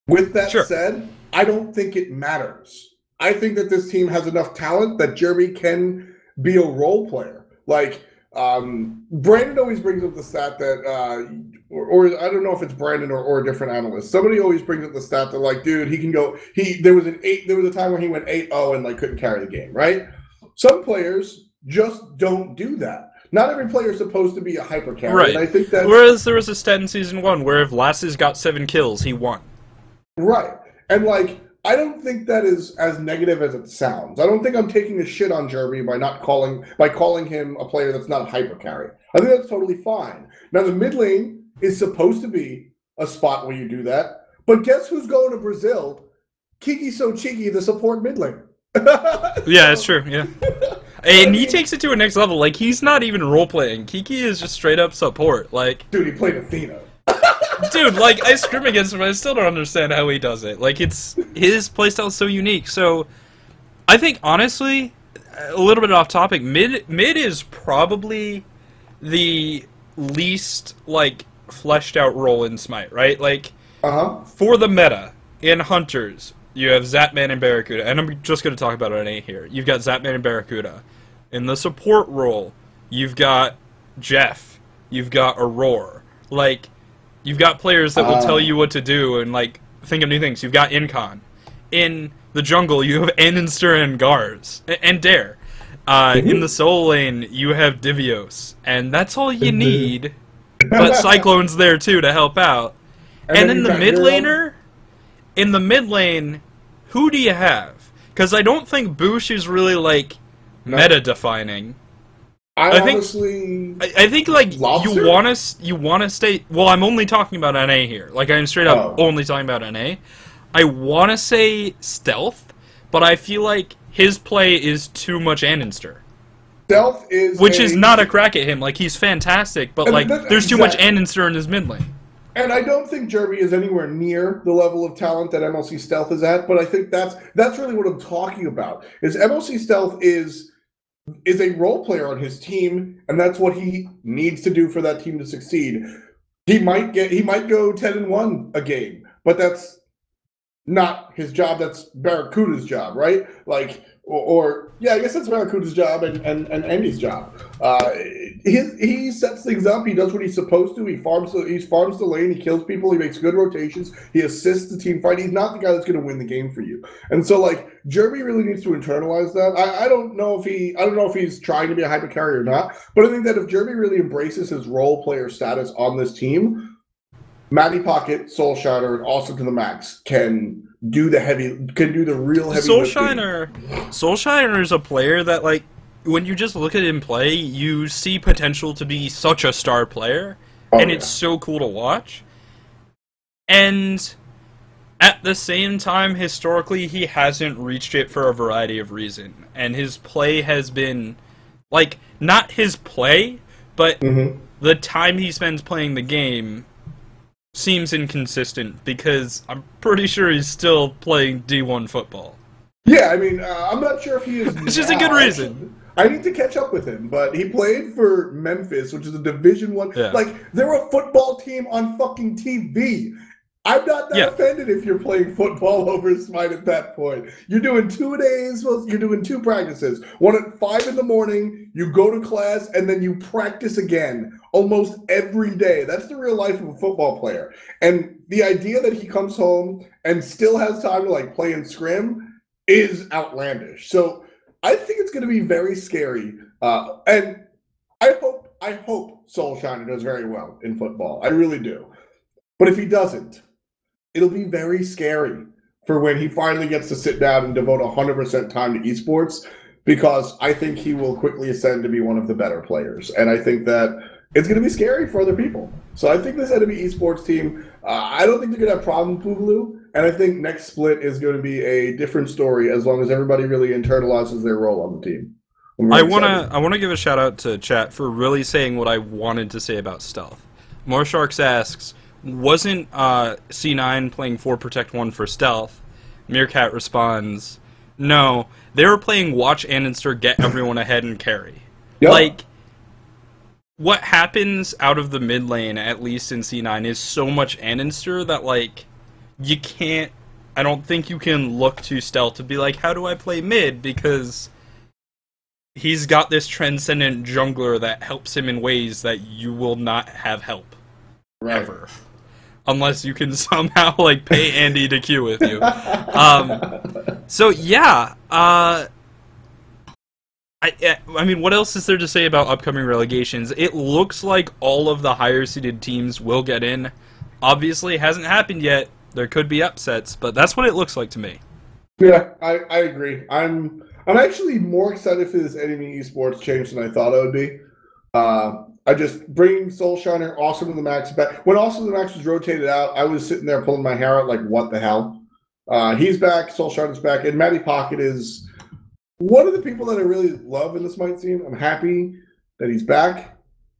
With that said, I don't think it matters. I think that this team has enough talent that Jerby can be a role player. Like, Brandon always brings up the stat that, or I don't know if it's Brandon or a different analyst. Somebody always brings up the stat that, like, dude, he can go. There was a time where he went 8-0 and like couldn't carry the game, right? some players just don't do that. Not every player is supposed to be a hyper carry. Right. And I think that whereas there was a stat in Season 1 where if Lasses got 7 kills, he won. Right. And, like, I don't think that is as negative as it sounds. I don't think I'm taking a shit on Jerby by calling him a player that's not a hyper carry. I think that's totally fine. Now, the mid lane is supposed to be a spot where you do that. But guess who's going to Brazil? Kiki So Cheeky, the support mid laner. Yeah, it's true, yeah. And he takes it to a next level. Like, he's not even role-playing. Kiki is just straight-up support. Like, dude, he played Athena. Dude, like, I scrim against him, I still don't understand how he does it. Like, his playstyle is so unique. So, I think, honestly, a little bit off topic, mid is probably the least, like, fleshed-out role in Smite, right? Like, for the meta, in Hunters, you have Zapman and Barracuda, and I'm just going to talk about NA here. You've got Zapman and Barracuda. In the support role, you've got Jeff, you've got Aurora. Like, you've got players that will tell you what to do and, like, think of new things. You've got Incon. In the jungle, you have Aninster and Gars. And Dare. In the soul lane, you have Divios. And that's all you need. But Cyclone's there, too, to help out. And in the mid laner... In the mid lane, who do you have? Because I don't think Boosh is really, like, meta-defining. I think like Lobster? you wanna stay. Well, I'm only talking about NA here. Like I'm straight up only talking about NA. I wanna say Stealth, but I feel like his play is too much Aninster. Stealth is which is not a crack at him. Like he's fantastic, but like there's too much Aninster in his mid lane. And I don't think Jerby is anywhere near the level of talent that MLC Stealth is at. But I think that's really what I'm talking about. Is MLC Stealth is a role player on his team, and that's what he needs to do for that team to succeed. He might go 10-1 a game, but that's not his job. That's Barracuda's job, right? Like, I guess that's Barracuda's job and Andy's job. He sets things up. He does what he's supposed to. He farms the lane. He kills people. He makes good rotations. He assists the team fight. He's not the guy that's going to win the game for you. And so, like, Jerby really needs to internalize that. I don't know if he's trying to be a hyper carry or not. But I think that if Jerby really embraces his role player status on this team, Matty Pocket, Soul Shiner, and Awesome to the Max can do the real heavy Soul Shiner is a player that, like, when you just look at him play, you see potential to be such a star player, and it's so cool to watch. And at the same time, historically, he hasn't reached it for a variety of reasons. And his play has been, like, not his play, but the time he spends playing the game seems inconsistent, because I'm pretty sure he's still playing D1 football. Yeah, I mean, I'm not sure if he is. Which is a good reason. I need to catch up with him, but he played for Memphis, which is a Division 1. Yeah. Like, they're a football team on fucking TV. I'm not that offended if you're playing football over Smite at that point. You're doing 2 days, you're doing 2 practices. One at 5 in the morning, you go to class, and then you practice again almost every day. That's the real life of a football player. And the idea that he comes home and still has time to, like, play and scrim is outlandish. So I think it's going to be very scary. And I hope Soul Shiner does very well in football. I really do. But if he doesn't, it'll be very scary for when he finally gets to sit down and devote 100% time to esports, because I think he will quickly ascend to be one of the better players. And I think that it's going to be scary for other people. So I think this enemy esports team, I don't think they're going to have problems with Boogaloo. And I think next split is going to be a different story as long as everybody really internalizes their role on the team. I wanna give a shout out to chat for really saying what I wanted to say about Stealth. More Sharks asks, wasn't C9 playing 4 Protect 1 for Stealth? Meerkat responds, no, they were playing Watch Aninster, get everyone ahead and carry. Yep. Like, what happens out of the mid lane, at least in C9, is so much Aninster that, like, you can't, I don't think you can look to Stealth to be like, how do I play mid? Because he's got this transcendent jungler that helps him in ways that you will not have help. Right. Ever. Unless you can somehow, like, pay Andy to queue with you. So, yeah. I mean, what else is there to say about upcoming relegations? It looks like all of the higher seeded teams will get in. Obviously, it hasn't happened yet. There could be upsets, but that's what it looks like to me. Yeah, I agree. I'm actually more excited for this enemy esports change than I thought it would be. I just bringing Soul Shiner, Awesome to the Max back. When Awesome to the Max was rotated out, I was sitting there pulling my hair out like, what the hell? He's back, Soul Shiner's back, and Matty Pocket is one of the people that I really love in this Smite team. I'm happy that he's back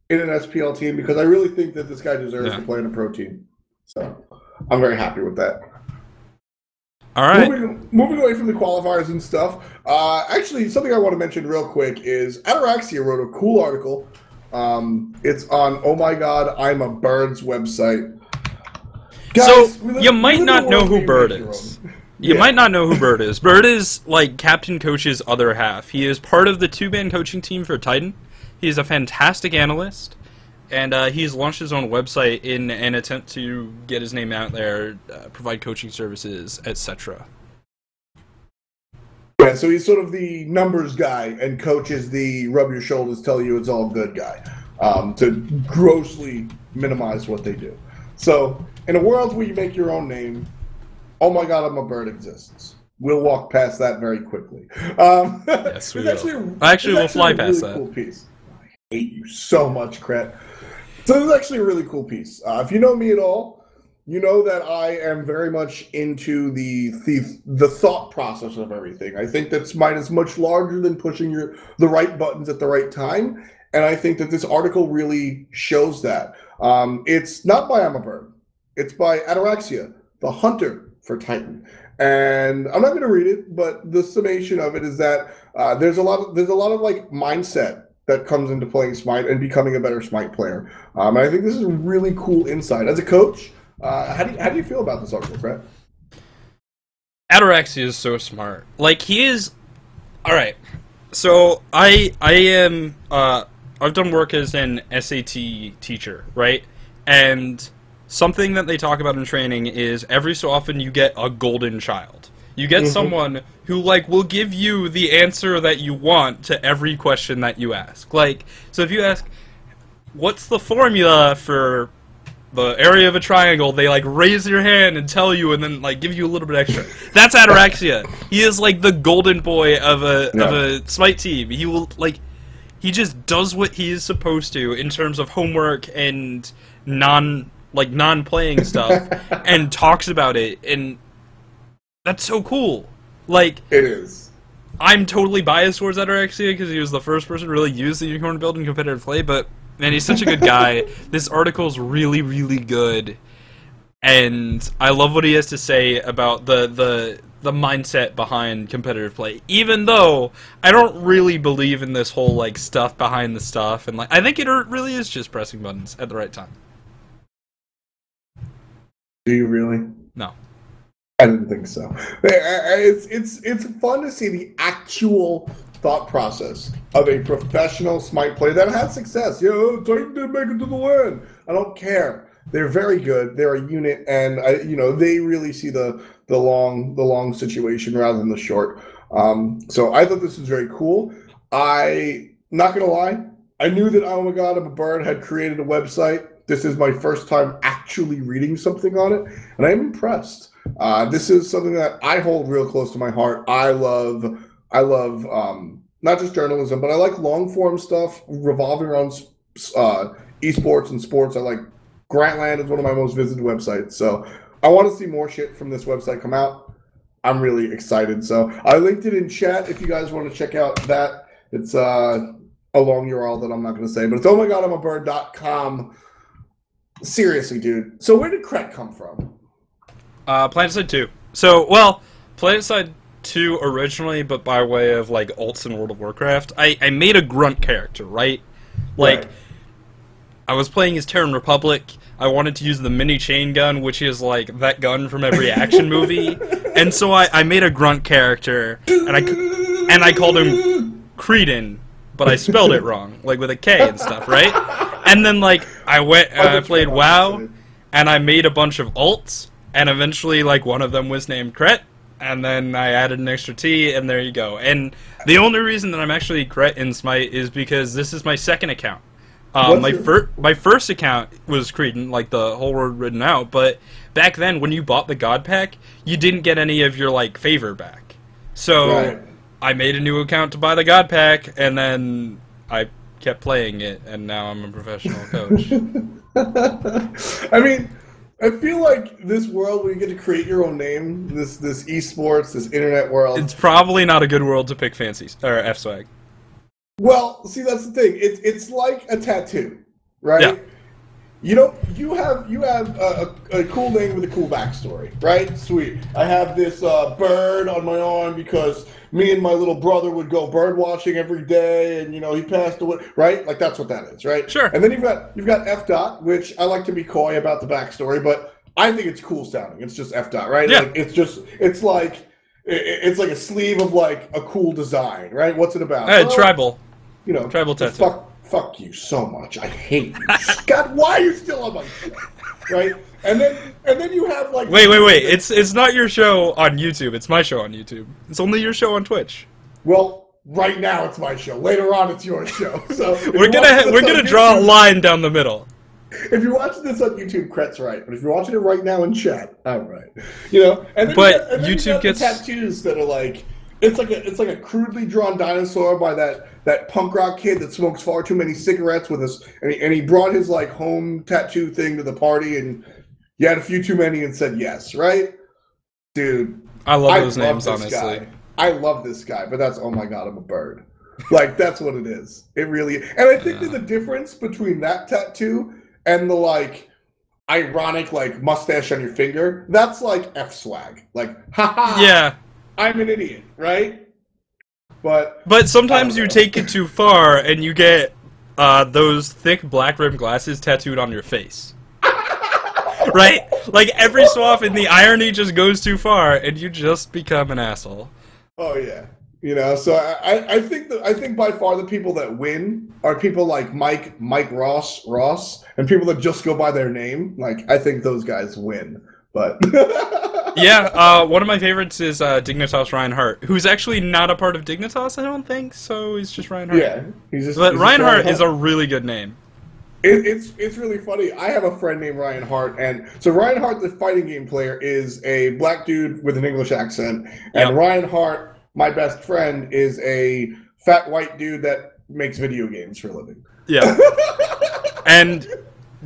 in an SPL team because I really think that this guy deserves to play in a pro team. So I'm very happy with that. All right. Moving away from the qualifiers and stuff, actually, something I want to mention real quick is Ataraxia wrote a cool article. It's on Oh My God, I'm a Bird's website. Guys, so you might not know who Bird is. You might not know who Bird is. Bird is like Captain Coach's other half. He is part of the two-man coaching team for Titan. He is a fantastic analyst, and he's launched his own website in an attempt to get his name out there, provide coaching services, etc. Yeah, so he's sort of the numbers guy, and Coach is the rub your shoulders, tell you it's all good guy, to grossly minimize what they do. So, in a world where you make your own name, Oh My God, I'm a Bird exists. We'll walk past that very quickly. Yes, we will. Actually, we'll fly past that. Cool piece. I hate you so much, Krett. So this is actually a really cool piece. If you know me at all, you know that I am very much into the thought process of everything. I think that Smite is much larger than pushing the right buttons at the right time, and I think that this article really shows that. It's not by I'm a Bird. It's by Ataraxia, the hunter for Titan. And I'm not going to read it, but the summation of it is that there's a lot of like mindset that comes into playing Smite and becoming a better Smite player. And I think this is a really cool insight. As a coach, how do you feel about this article, Krett? Ataraxia is so smart. Like, he is... Alright, so I am... I've done work as an SAT teacher, right? And something that they talk about in training is every so often you get a golden child. You get someone who, like, will give you the answer that you want to every question that you ask. Like, so if you ask, what's the formula for the area of a triangle, they, like, raise your hand and tell you and then, like, give you a little bit extra. That's Ataraxia. He is, like, the golden boy of a Smite team. He will, like, he just does what he is supposed to in terms of homework and non-playing stuff and talks about it, and that's so cool. Like, it is. I'm totally biased towards Ataraxia because he was the first person to really use the unicorn build in competitive play, but man, he's such a good guy. This article's really, really good, and I love what he has to say about the mindset behind competitive play. Even though I don't really believe in this whole like stuff behind the stuff, and like I think it really is just pressing buttons at the right time. Do you really? No. I didn't think so. It's fun to see the actual thought process of a professional Smite player that has success. Titan didn't make it to the win. I don't care. They're very good. They're a unit, and they really see the long situation rather than the short. So I thought this was very cool. Not gonna lie, I knew that Oh My God, I'm a Bird had created a website. This is my first time actually reading something on it, and I'm impressed. This is something that I hold real close to my heart. I love not just journalism, but I like long form stuff revolving around esports and sports. I like Grantland is one of my most visited websites, so I want to see more shit from this website come out. I'm really excited. So I linked it in chat if you guys want to check out that. It's a long URL that I'm not going to say, but it's ohmygodimabird.com. Seriously, dude. So where did Krett come from? PlanetSide 2. So, well, PlanetSide 2 originally, but by way of, like, alts in World of Warcraft. I made a grunt character, right? Like, Right. I was playing as Terran Republic. I wanted to use the mini chain gun, which is, like, that gun from every action movie. And so I made a grunt character, and I called him Creedon, but I spelled it wrong, like, with a K and stuff, right? And then, like, I played WoW, and I made a bunch of alts, and eventually, like, one of them was named Krett, and then I added an extra T, and there you go. And the only reason that I'm actually Krett in Smite is because this is my second account. My first account was Kretuhtuh, like the whole word written out, but back then, when you bought the God Pack, you didn't get any of your, like, favor back. So, Right. I made a new account to buy the God Pack, and then I kept playing it, and now I'm a professional coach. I mean, I feel like this world where you get to create your own name, this esports, this internet world. It's probably not a good world to pick fancies, or F-Swag. Well, see, that's the thing. It's like a tattoo, right? Yeah. You have a cool name with a cool backstory, right? Sweet. I have this bird on my arm because me and my little brother would go bird watching every day, and he passed away, right? Like that's what that is, right? Sure. And then you've got F. which I like to be coy about the backstory, but I think it's cool sounding. It's just F. right? Yeah. Like, it's like a sleeve of like a cool design, right? What's it about? Tribal. Tribal Tribal tattoo. Fuck you so much. I hate you. God, why are you still on my show? Right? And then you have like Wait. It's not your show on YouTube. It's my show on YouTube. It's only your show on Twitch. Well, right now it's my show. Later on it's your show. So We're gonna draw a line down the middle. If you're watching this on YouTube, Krett's right. But if you're watching it right now in chat, I'm right. And then YouTube gets tattoos that are like it's like a crudely drawn dinosaur by that punk rock kid that smokes far too many cigarettes with us, and he brought his like home tattoo thing to the party, and you had a few too many and said yes, right? Dude, I love those names, honestly. Guy. I love this guy, but that's, oh my god, I'm a bird. Like, that's what it is. It really is. And I think there's a difference between that tattoo and the, like, ironic, like, mustache on your finger. That's like F-swag. Like, haha. Yeah. I'm an idiot, right? But sometimes you take it too far and you get those thick black rimmed glasses tattooed on your face. Right? Like every so often the irony just goes too far and you just become an asshole. Oh yeah. So I think by far the people that win are people like Mike Ross, and people that just go by their name. Like, I think those guys win. But yeah, one of my favorites is Dignitas Reinhardt, who's actually not a part of Dignitas, I don't think, so he's just Reinhardt. Yeah, But Reinhardt is a really good name. It's really funny. I have a friend named Reinhardt, and so Reinhardt, the fighting game player, is a black dude with an English accent, and Reinhardt, my best friend, is a fat white dude that makes video games for a living. Yeah. And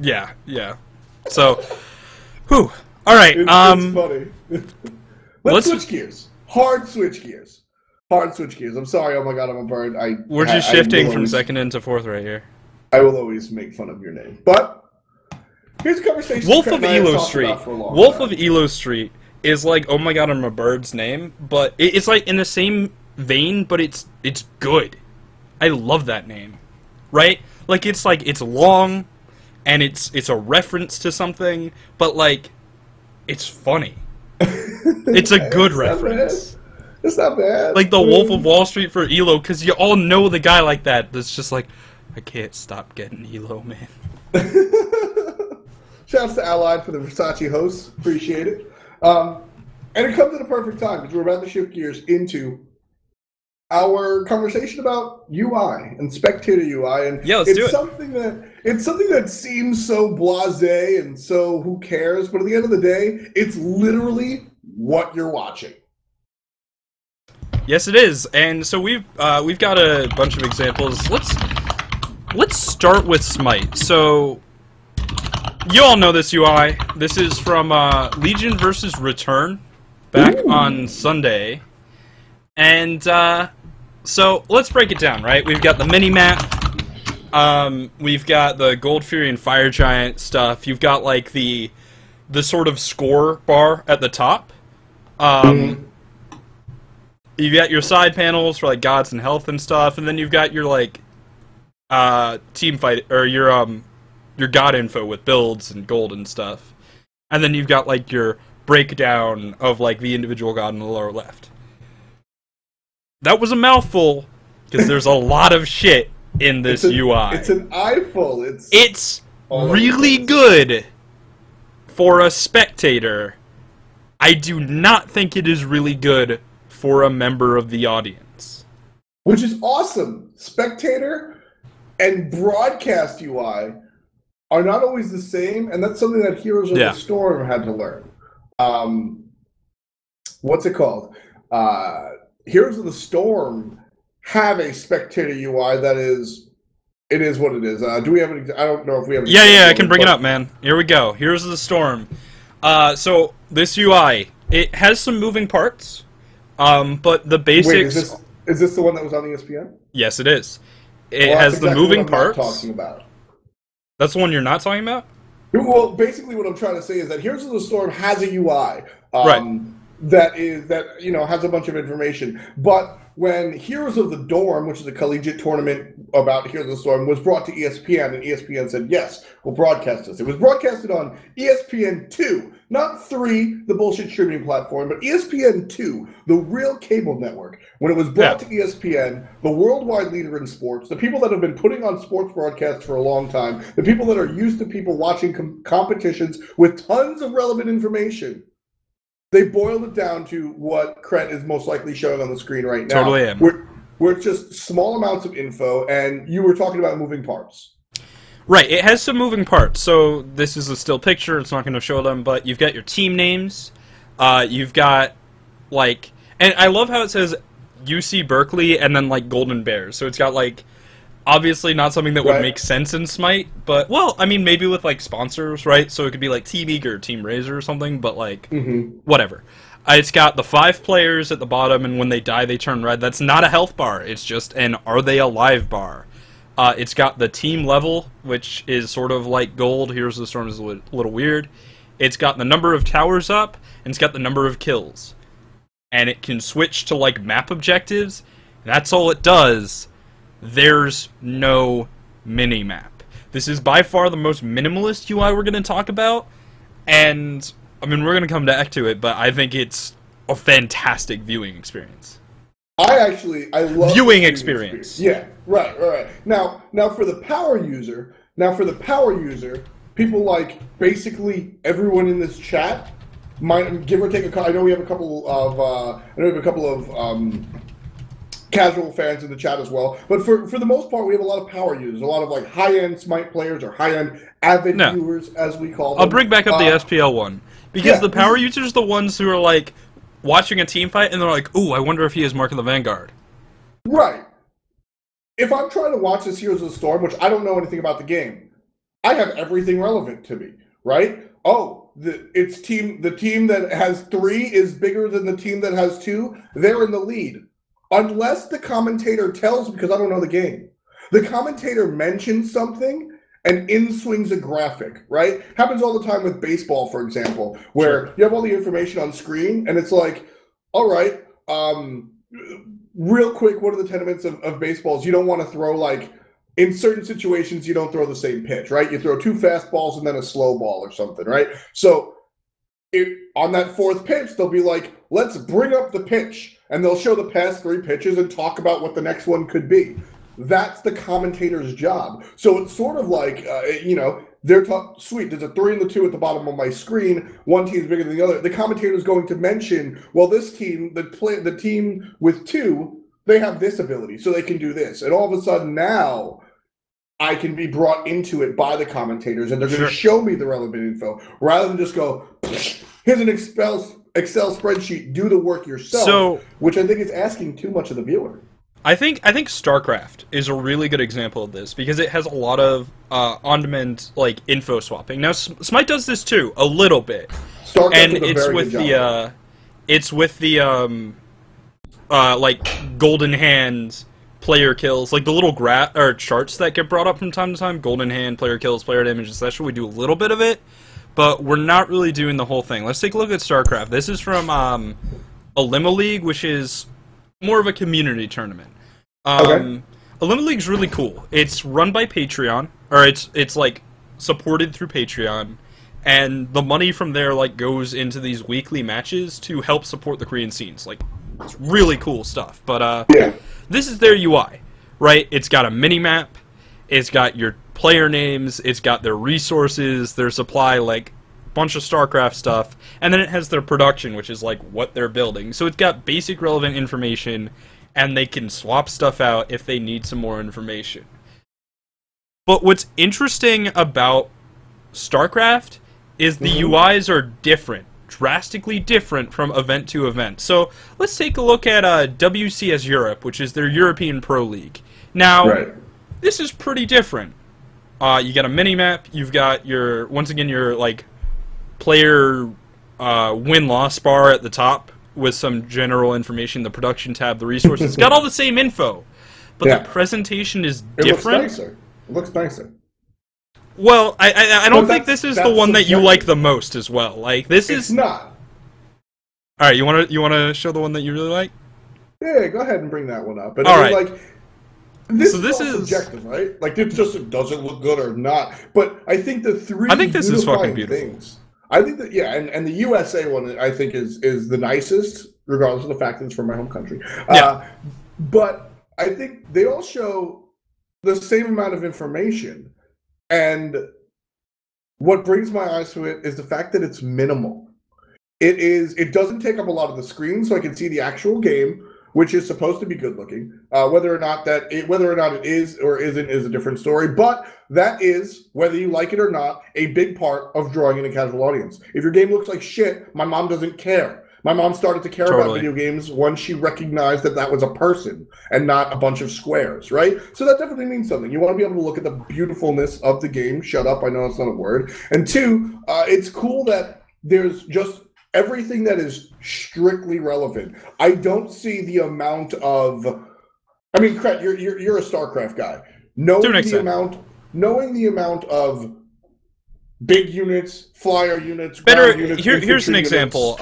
yeah. So, whew. All right. It's funny. Let's switch gears. Hard switch gears. I'm sorry. Oh my god, I'm a bird. We're just shifting from second into fourth right here. I will always make fun of your name, but here's a conversation. Wolf of Elo Street is like, oh my god, I'm a bird's name, but it's like in the same vein, but it's good. I love that name, right? Like it's long, and it's a reference to something, but like it's funny. It's a good reference. It's not bad. Like the Wolf of Wall Street for Elo, because you all know the guy like that. That's just like, I can't stop getting Elo, man. Shouts to Allied for the Versace hosts. Appreciate it. And it comes at a perfect time because we're about to shift gears into our conversation about UI and spectator UI. And yeah, let's do it. It's something that seems so blasé and so who cares, but at the end of the day, it's literally what you're watching. Yes, it is. And so we've got a bunch of examples. Let's start with Smite. So you all know this UI. This is from Legion versus Return back on Sunday. And so let's break it down, right? We've got the mini-map. We've got the Gold Fury and Fire Giant stuff. You've got like the sort of score bar at the top. You've got your side panels for like gods and health and stuff, and then you've got your like team fight or your god info with builds and gold and stuff. And then you've got like your breakdown of like the individual god in the lower left. That was a mouthful because there's a lot of shit in this UI. It's an eyeful. It's really good for a spectator. I do not think it is really good for a member of the audience. Which is awesome. Spectator and broadcast UI are not always the same, and that's something that Heroes of the Storm had to learn. What's it called? Heroes of the Storm have a spectator UI that is, it is what it is. Do we have an? I don't know if we have. Yeah, I can bring it up, man. Here we go. Heroes of the Storm. So this UI, it has some moving parts, but the basics. Wait, is this the one that was on ESPN? Yes, it is. It has the moving parts. Talking about. That's the one you're not talking about? Well, basically what I'm trying to say is that Heroes of the Storm has a UI right. that has a bunch of information. But when Heroes of the Dorm, which is a collegiate tournament about Heroes of the Storm, was brought to ESPN, and ESPN said, yes, we'll broadcast this. It was broadcasted on ESPN 2, not 3, the bullshit streaming platform, but ESPN 2, the real cable network. When it was brought to ESPN, the worldwide leader in sports, the people that have been putting on sports broadcasts for a long time, the people that are used to people watching competitions with tons of relevant information, they boiled it down to what Krett is most likely showing on the screen right now. Totally am. Where it's just small amounts of info, and you were talking about moving parts. Right, it has some moving parts. So this is a still picture, it's not going to show them, but you've got your team names, you've got, like, and I love how it says UC Berkeley and then, like, Golden Bears. So it's got, like, obviously not something that would make sense in Smite, but, well, I mean, maybe with, like, sponsors, right? So it could be, like, Team Eager or Team Razor or something, but, like, whatever. It's got the 5 players at the bottom, and when they die, they turn red. That's not a health bar. It's just an Are They Alive bar. It's got the team level, which is sort of like gold. Heroes of the Storm is a little weird. It's got the number of towers up, and it's got the number of kills. And it can switch to, like, map objectives. That's all it does. There's no mini-map. This is by far the most minimalist UI we're going to talk about, and, I mean, we're going to come back to it, but I think it's a fantastic viewing experience. I love viewing experience. Yeah, right. Now for the power user, people like basically everyone in this chat might give or take I know we have a couple of casual fans in the chat as well, but for the most part, we have a lot of power users, a lot of, like, high-end Smite players or high-end avid viewers, as we call them. I'll bring back up the SPL one, because the power users are the ones who are, like, watching a team fight, and they're like, ooh, I wonder if he has Mark of the Vanguard. Right. If I'm trying to watch this Heroes of the Storm, which I don't know anything about the game, I have everything relevant to me, right? Oh, the team that has 3 is bigger than the team that has 2. They're in the lead. Unless the commentator tells, because I don't know the game, the commentator mentions something and in swings a graphic, right? Happens all the time with baseball, for example, where you have all the information on screen and it's like, all right, real quick, what are the tenements of baseballs? You don't want to throw, like, in certain situations, you don't throw the same pitch, right? You throw 2 fastballs and then a slow ball or something, right? So on that 4th pitch, they'll be like, let's bring up the pitch. And they'll show the past 3 pitches and talk about what the next one could be. That's the commentator's job. So it's sort of like, they're sweet, there's a 3 and the 2 at the bottom of my screen. One team's bigger than the other. The commentator's going to mention, well, this team, the team with 2, they have this ability, so they can do this. And all of a sudden now, I can be brought into it by the commentators, and they're going to show me the relevant info, rather than just go, here's an Excel spreadsheet, do the work yourself, which I think is asking too much of the viewer. I think StarCraft is a really good example of this, because it has a lot of on-demand, like, info swapping. Now, Smite does this too, a little bit. StarCraft and does a it's very with good job. It's with the like, golden hand player kills, like the little charts that get brought up from time to time, golden hand, player kills, player damage, etc. We do a little bit of it, but we're not really doing the whole thing. Let's take a look at StarCraft. This is from a Limo League, which is more of a community tournament. A Limo League's really cool. It's run by Patreon, or it's like supported through Patreon, and the money from there, like, goes into these weekly matches to help support the Korean scenes. Like, it's really cool stuff. But this is their UI, right? It's got a mini-map, it's got your player names, it's got their resources, their supply, like, bunch of StarCraft stuff, and then it has their production, which is like what they're building. So it's got basic relevant information, and they can swap stuff out if they need some more information. But what's interesting about StarCraft is the UIs are different, drastically different from event to event. So let's take a look at WCS Europe, which is their European Pro League. Now, this is pretty different. You got a mini-map, you've got your, once again, your like player win-loss bar at the top with some general information, the production tab, the resources. It's got all the same info, but the presentation is different. It looks nicer. Well, I don't think this is the one that you like the most as well. Like this is not. All right, you wanna show the one that you really like? Yeah, go ahead and bring that one up. And all right. Like, this is subjective, right? Like it just doesn't look good or not. But I think the three. I think this is fucking beautiful. Things, I think that and the USA one I think is the nicest, regardless of the fact that it's from my home country. But I think they all show the same amount of information, and what brings my eyes to it is the fact that it's minimal. It doesn't take up a lot of the screen, so I can see the actual game, which is supposed to be good looking. Whether or not it is or isn't is a different story. But that is, whether you like it or not, a big part of drawing in a casual audience. If your game looks like shit, my mom doesn't care. My mom started to care about video games once she recognized that that was a person and not a bunch of squares, right? So that definitely means something. You want to be able to look at the beautifulness of the game. Shut up, I know it's not a word. And two, it's cool that there's just everything that is strictly relevant. I don't see the amount of, I mean, Krett, you're a StarCraft guy. Knowing the amount of big units, flyer units, ground units. Here's an example.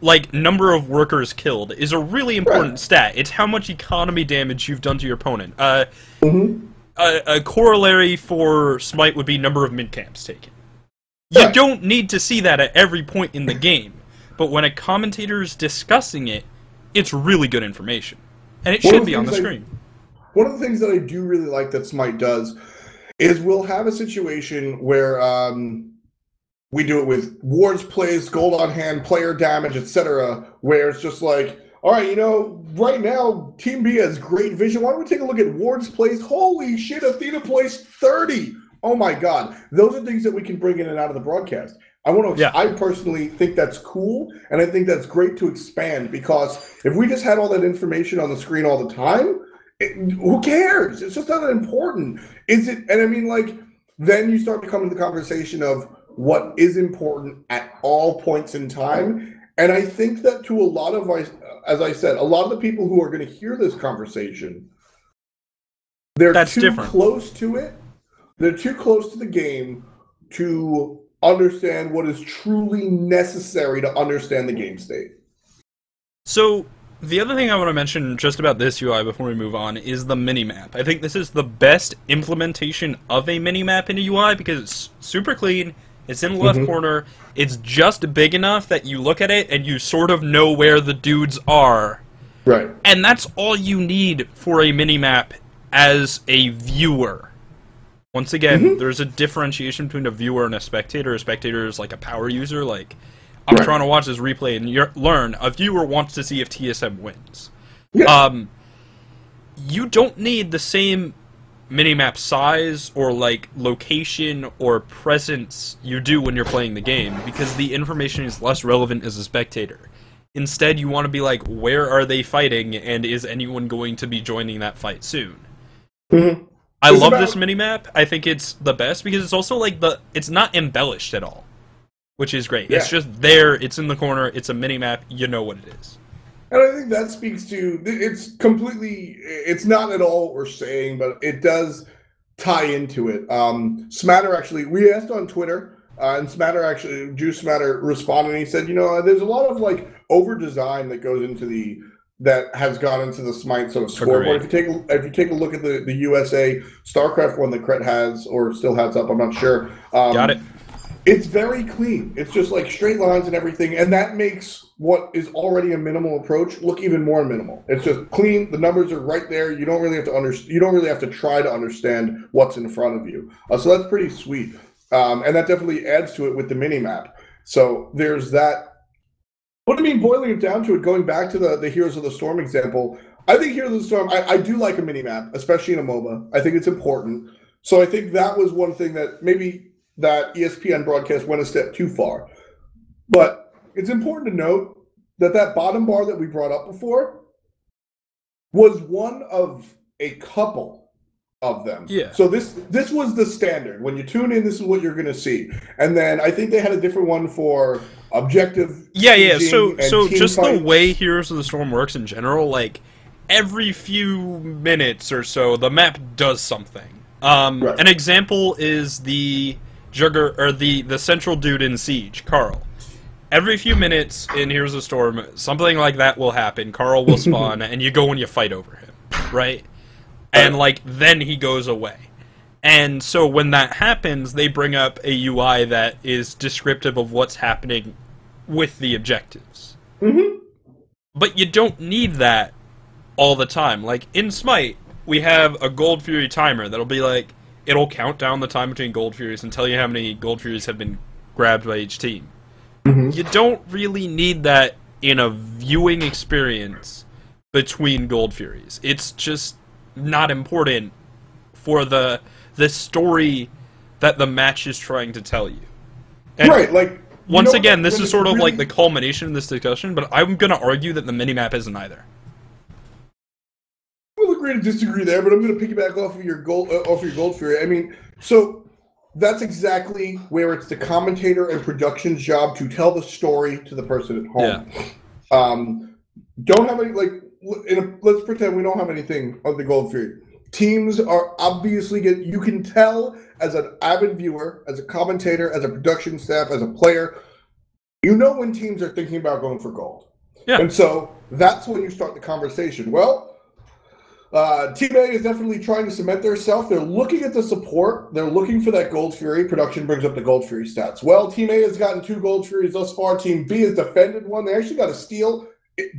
Like number of workers killed is a really important stat. It's how much economy damage you've done to your opponent. A corollary for Smite would be number of mid camps taken. You don't need to see that at every point in the game, but when a commentator is discussing it, it's really good information, and it should be on the screen. One of the things that I do really like that Smite does is we'll have a situation where we do it with wards placed, gold on hand, player damage, etc., where it's just like, all right, right now, Team B has great vision. Why don't we take a look at wards placed? Holy shit, Athena placed 30! Oh my god. Those are things that we can bring in and out of the broadcast. I personally think that's cool, and I think that's great to expand, because if we just had all that information on the screen all the time, who cares? It's just not that important. Is it? And I mean, like, then you start to come into the conversation of what is important at all points in time. And I think that to a lot of, as I said, a lot of the people who are going to hear this conversation, they're too close to it. They're too close to the game to understand what is truly necessary to understand the game state. So the other thing I want to mention just about this UI before we move on is the minimap. I think this is the best implementation of a minimap in a UI because it's super clean, it's in the left corner, it's just big enough that you look at it and you sort of know where the dudes are. Right. And that's all you need for a minimap as a viewer. Once again, there's a differentiation between a viewer and a spectator. A spectator is like a power user, like, I'm trying to watch this replay and learn. A viewer wants to see if TSM wins. Yeah. You don't need the same minimap size or like location or presence you do when you're playing the game, because the information is less relevant as a spectator. Instead, you want to be like, where are they fighting, and is anyone going to be joining that fight soon? I love this minimap. I think it's the best because it's also like it's not embellished at all, which is great. It's just there, it's in the corner, it's a minimap, you know what it is. And I think that speaks to, it's not at all what we're saying, but it does tie into it. Smatter actually, we asked on Twitter, and Juice Smatter responded, and he said, there's a lot of like over design that goes into that has gone into the Smite sort of scoreboard. If you take a look at the USA StarCraft one that Krett has or still has up, I'm not sure. Got it. It's very clean. It's just like straight lines and everything, and that makes what is already a minimal approach look even more minimal. It's just clean. The numbers are right there. You don't really have to try to understand what's in front of you. So that's pretty sweet. And that definitely adds to it with the mini-map. So there's that. But I mean, boiling it down to it, going back to the Heroes of the Storm example, I think Heroes of the Storm, I do like a mini-map, especially in a MOBA. I think it's important. So I think that was one thing that maybe that ESPN broadcast went a step too far. But it's important to note that that bottom bar that we brought up before was one of a couple of them. Yeah. So this was the standard. When you tune in, this is what you're going to see. And then I think they had a different one for objective. Yeah. So just fights. the way Heroes of the Storm works in general, like every few minutes or so, the map does something. Right. An example is the the central dude in Siege, Carl. Every few minutes in Heroes of the Storm, something like that will happen. Carl will spawn, and you go and you fight over him, right? And, like, then he goes away. And so when that happens, they bring up a UI that is descriptive of what's happening with the objectives. Mm-hmm. But you don't need that all the time. Like, in Smite, we have a Gold Fury timer that'll be like, it'll count down the time between Gold Furies and tell you how many Gold Furies have been grabbed by each team. Mm-hmm. You don't really need that in a viewing experience between Gold Furies. It's just not important for the story that the match is trying to tell you. And right, like... Once again, this is sort of like the culmination of this discussion, but I'm going to argue that the minimap isn't either. We'll agree to disagree there, but I'm going to piggyback off of your Gold Fury. I mean, so... That's exactly where it's the commentator and production's job to tell the story to the person at home. Yeah. Don't have any, like, let's pretend we don't have anything of the Gold Fury. Teams are obviously you can tell as an avid viewer, as a commentator, as a production staff, as a player, you know when teams are thinking about going for gold. Yeah. And so that's when you start the conversation. Well, Team A is definitely trying to cement themselves. They're looking at the support. They're looking for that Gold Fury. Production brings up the Gold Fury stats. Well, Team A has gotten 2 Gold Furies thus far. Team B has defended 1. They actually got a steal.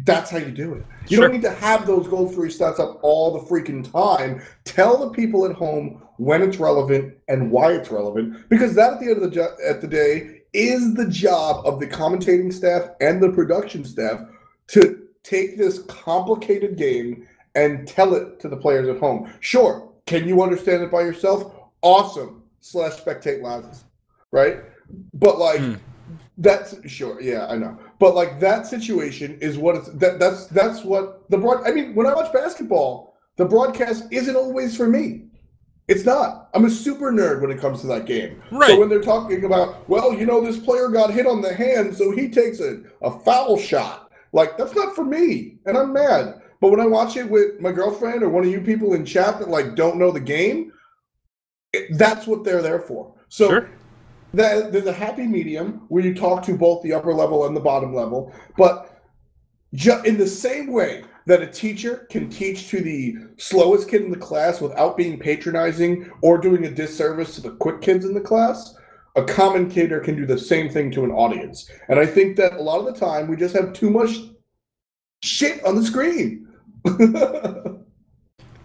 That's how you do it. You don't need to have those Gold Fury stats up all the freaking time. Tell the people at home when it's relevant and why it's relevant, because that at the end of the day is the job of the commentating staff and the production staff to take this complicated game and tell it to the players at home. Sure, can you understand it by yourself? Awesome. /spectate louses, right? But like that's sure, yeah, I know. But like that situation is what it's that's what the broad. I mean, when I watch basketball, the broadcast isn't always for me. It's not. I'm a super nerd when it comes to that game. Right. So when they're talking about, well, you know, this player got hit on the hand, so he takes a foul shot. Like, that's not for me, and I'm mad. But when I watch it with my girlfriend or one of you people in chat that like don't know the game, that's what they're there for. So sure. There's a happy medium where you talk to both the upper level and the bottom level. But in the same way that a teacher can teach to the slowest kid in the class without being patronizing or doing a disservice to the quick kids in the class, a commentator can do the same thing to an audience. And I think that a lot of the time we just have too much shit on the screen.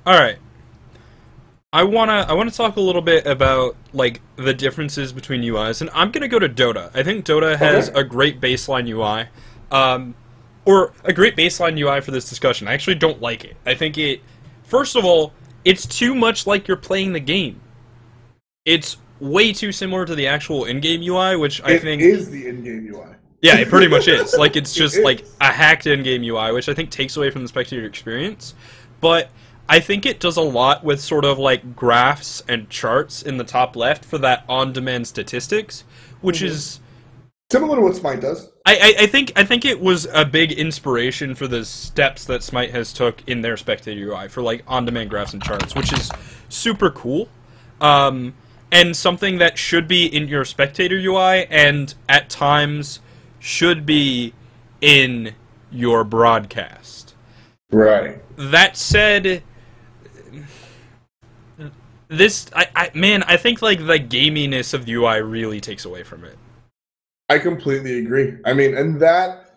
All right. I wanna talk a little bit about like the differences between UIs, and I'm gonna go to Dota. I think Dota has a great baseline UI, or a great baseline UI for this discussion. I actually don't like it. I think first of all, it's too much like you're playing the game. It's way too similar to the actual in-game UI, which I think is the in-game UI. Yeah, it pretty much is. Like, it's just, like, a hacked in-game UI, which I think takes away from the spectator experience. But I think it does a lot with sort of, like, graphs and charts in the top left for that on-demand statistics, which is... similar to what Smite does. I think it was a big inspiration for the steps that Smite has took in their spectator UI for, like, on-demand graphs and charts, which is super cool. And something that should be in your spectator UI, and at times... should be in your broadcast. Right. That said, I think like the gaminess of the UI really takes away from it. I completely agree. I mean, and that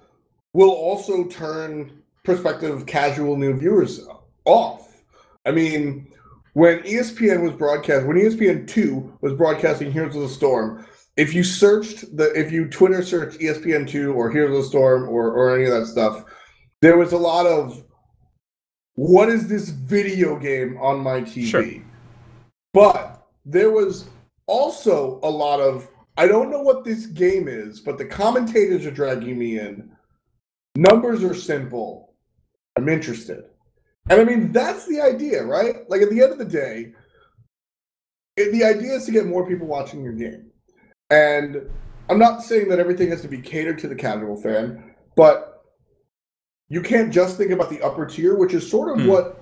will also turn prospective casual new viewers off. I mean, when ESPN was broadcast, when ESPN2 was broadcasting Heroes of the Storm, if you Twitter searched ESPN2 or Heroes of the Storm or any of that stuff, there was a lot of, what is this video game on my TV? Sure. But there was also a lot of, I don't know what this game is, but the commentators are dragging me in. Numbers are simple. I'm interested. And I mean, that's the idea, right? Like, at the end of the day, the idea is to get more people watching your game. And I'm not saying that everything has to be catered to the casual fan, but you can't just think about the upper tier, which is sort of what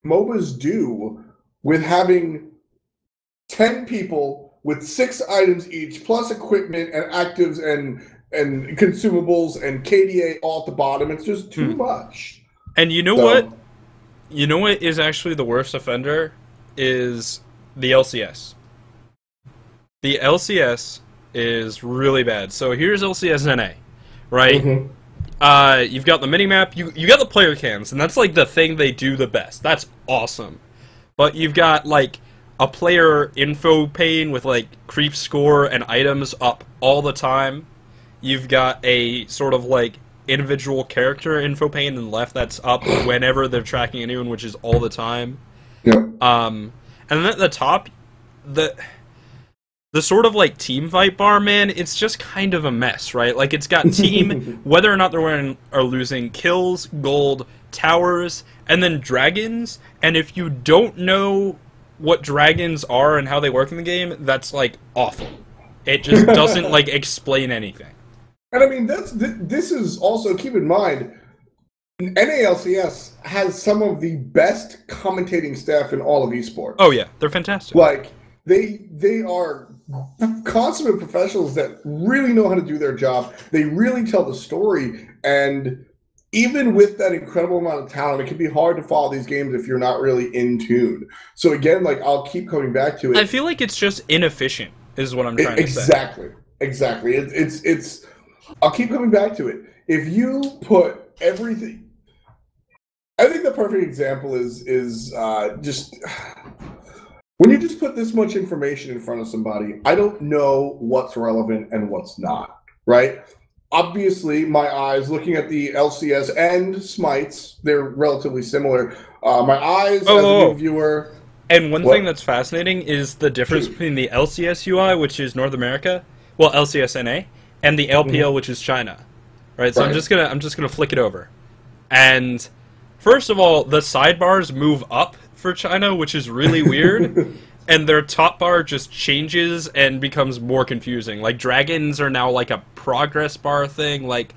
MOBAs do with having 10 people with 6 items each, plus equipment and actives and consumables and KDA all at the bottom. It's just too much. And you know what? You know what is actually the worst offender? Is the LCS. The LCS is really bad. So here's LCS NA, right? You've got the minimap, you got the player cams, and that's like the thing they do the best. That's awesome. But you've got like a player info pane with like creep score and items up all the time. You've got a sort of like individual character info pane and left that's up whenever they're tracking anyone, which is all the time. Yep. And then at the top, the sort of like team fight bar, man, it's just kind of a mess, right? Like, it's got team, whether or not they're winning or losing, kills, gold, towers, and then dragons. And if you don't know what dragons are and how they work in the game, that's like awful. It just doesn't like explain anything. And I mean, this is also, keep in mind, NALCS has some of the best commentating staff in all of esports. Oh yeah, they're fantastic. Like, they are consummate professionals that really know how to do their job. They really tell the story, and even with that incredible amount of talent, it can be hard to follow these games if you're not really in tune. So again, like, I'll keep coming back to it. I feel like it's just inefficient, is what I'm trying to say. Exactly. It's I'll keep coming back to it. If you put everything, I think the perfect example is just when you just put this much information in front of somebody, I don't know what's relevant and what's not, right? Obviously, my eyes, looking at the LCS and Smites, they're relatively similar. My eyes as a new viewer. And one thing that's fascinating is the difference between the LCS UI, which is North America, well, LCS NA, and the LPL, which is China. Right? So I'm just gonna flick it over. And first of all, the sidebars move up for China, which is really weird. And their top bar just changes and becomes more confusing. Like, dragons are now like a progress bar thing. Like,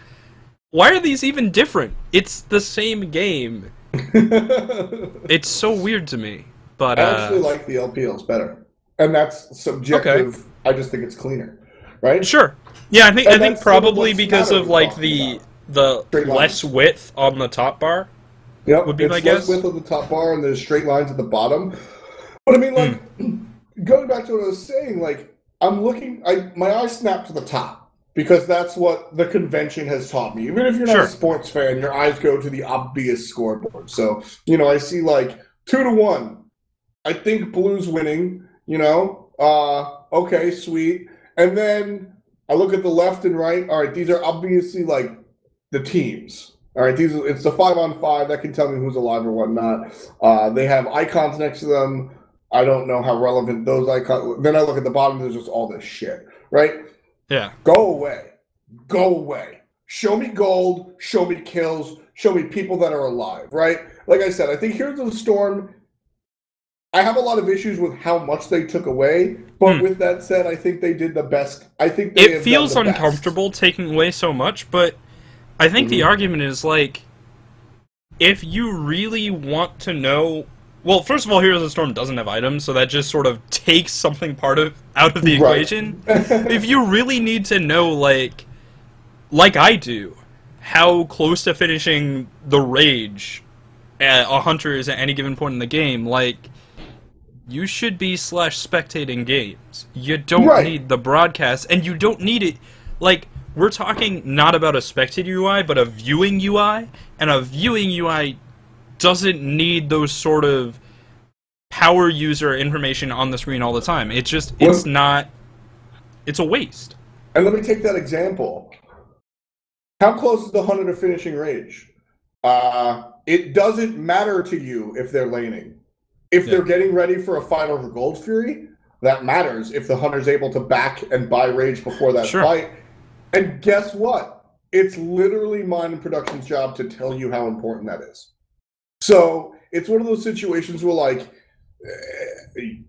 why are these even different? It's the same game. It's so weird to me. But I actually like the LPLs better. And that's subjective. Okay. I just think it's cleaner. Right? Sure. Yeah, I think probably because of like the less width on the top bar. Yep, would be my guess. Less width on the top bar and there's straight lines at the bottom. But I mean, like, going back to what I was saying, like, I'm looking, my eyes snap to the top because that's what the convention has taught me. Even if you're not a sports fan, your eyes go to the obvious scoreboard. So, you know, I see like 2-1. I think Blue's winning, you know. Okay, sweet. And then I look at the left and right. All right, these are obviously like the teams. All right, it's the 5-on-5 that can tell me who's alive or whatnot. They have icons next to them. I don't know how relevant those icons. Then I look at the bottom. There's just all this shit, right? Yeah. Go away. Go away. Show me gold. Show me kills. Show me people that are alive, right? Like I said, I think Heroes of the Storm, I have a lot of issues with how much they took away, but with that said, I think they did the best. I think they it feels uncomfortable taking away so much, but I think the argument is, like, if you really want to know... Well, first of all, Heroes of the Storm doesn't have items, so that just sort of takes something out of the equation. If you really need to know, like I do, how close to finishing the Rage a hunter is at any given point in the game, like, you should be /spectating games. You don't need the broadcast, and you don't need it. Like, we're talking not about a spectator UI, but a viewing UI, and a viewing UI doesn't need those sort of power user information on the screen all the time. It's just, it's a waste. And let me take that example. How close is the hunter to finishing rage? It doesn't matter to you if they're laning. If they're getting ready for a fight over Gold Fury, that matters if the hunter's able to back and buy rage before that fight. And guess what? It's literally mine and production's job to tell you how important that is. So it's one of those situations where, like,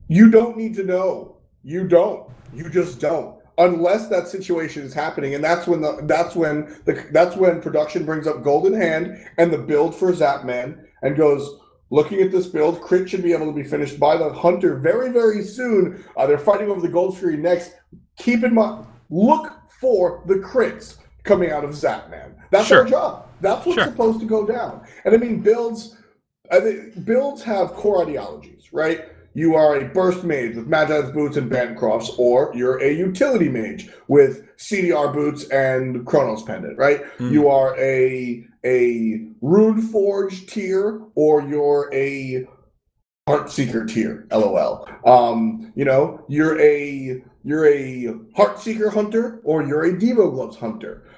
you don't need to know. You don't. You just don't. Unless that situation is happening, and that's when production brings up Golden Hand and the build for Zapman and goes, looking at this build, Krett should be able to be finished by the hunter very, very soon. They're fighting over the Gold Fury next. Keep in mind, look for the crits coming out of Zapman. That's our job. That's what's supposed to go down. And I mean, builds have core ideologies, right? You are a burst mage with Magi's boots and Bancrofts, or you're a utility mage with CDR boots and Chronos pendant, right? You are a Rune Forge tier, or you're a Heartseeker tier. LOL. You know, you're a Heartseeker hunter, or you're a Devo Gloves hunter.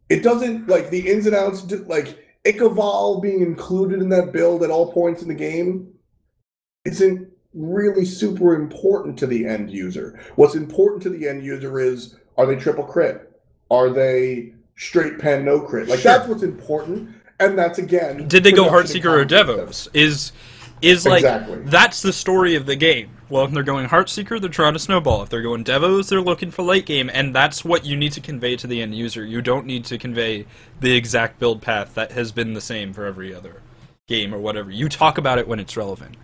It doesn't, like, the ins and outs, like Ikaval being included in that build at all points in the game isn't really super important to the end user. What's important to the end user is, are they triple crit? Are they straight pen no crit? Like, that's what's important. And that's, again, did they go Heartseeker or Devos? Is like, that's the story of the game. Well, if they're going Heartseeker, they're trying to snowball. If they're going Devos, they're looking for late game, and that's what you need to convey to the end user. You don't need to convey the exact build path that has been the same for every other game or whatever. You talk about it when it's relevant.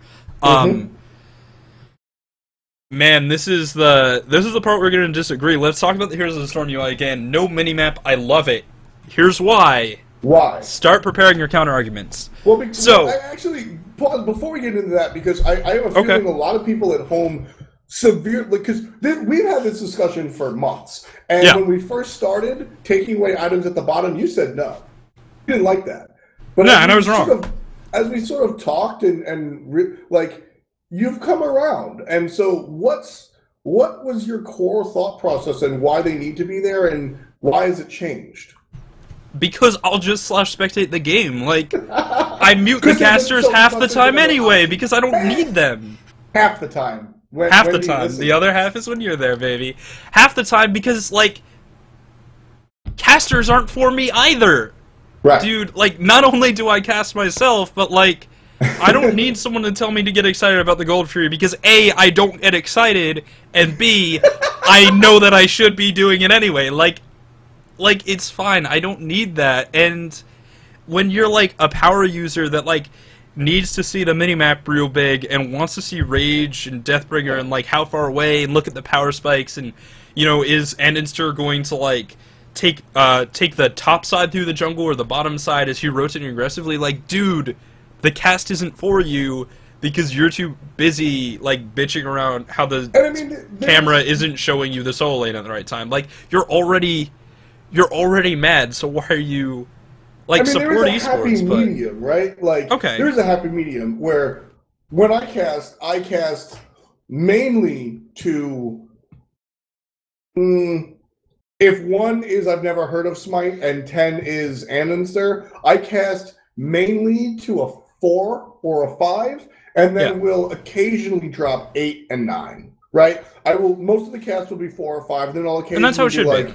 Man, this is the part we're going to disagree. Let's talk about the Heroes of the Storm UI again. No minimap. I love it. Here's why. Why? Start preparing your counter arguments. Well, I actually pause before we get into that, because I have a feeling a lot of people at home severely, because we've had this discussion for months, and when we first started taking away items at the bottom, you said no, you didn't like that. But and I was wrong. As we sort of talked like, you've come around, and so what was your core thought process and why they need to be there, and why has it changed? Because I'll just spectate the game. Like, I mute the casters half the time anyway, because I don't need them. Half the time. Half the time. The other half is when you're there, baby. Half the time, because, like, casters aren't for me either. Right. Dude, like, not only do I cast myself, but, like, I don't need someone to tell me to get excited about the Gold Fury, because A, I don't get excited, and B, I know that I should be doing it anyway. Like, it's fine. I don't need that. And when you're, like, a power user that, like, needs to see the minimap real big and wants to see Rage and Deathbringer and, like, how far away and look at the power spikes and, you know, is Aninster going to, like, take the top side through the jungle or the bottom side as he rotating aggressively? Like, dude, the cast isn't for you because you're too busy, like, bitching around how the camera isn't showing you the solo lane at the right time. Like, you're already mad, so why are you, like, support esports? There is a happy medium, right? Like, there's a happy medium where when I cast mainly to, if 1 is I've never heard of Smite and 10 is Aninster, I cast mainly to a 4 or a 5, and then will occasionally drop 8 and 9, right? Most of the cast will be 4 or 5, and then I'll occasionally, and that's how it should be.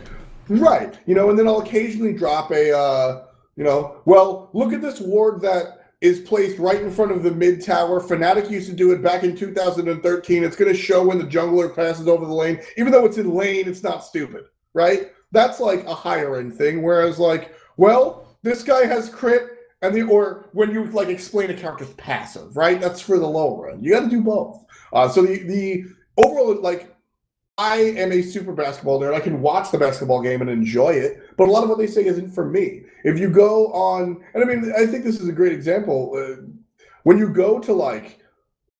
Right, you know, and then I'll occasionally drop a, you know, well, look at this ward that is placed right in front of the mid tower. Fnatic used to do it back in 2013. It's going to show when the jungler passes over the lane. Even though it's in lane, it's not stupid, right? That's like a higher end thing, whereas, like, well, this guy has crit, or when you, like, explain a character's passive, right? That's for the low run. You got to do both. So the overall, like, I am a super basketball nerd. I can watch the basketball game and enjoy it, but a lot of what they say isn't for me. If you go on, and I mean, I think this is a great example. When you go to, like,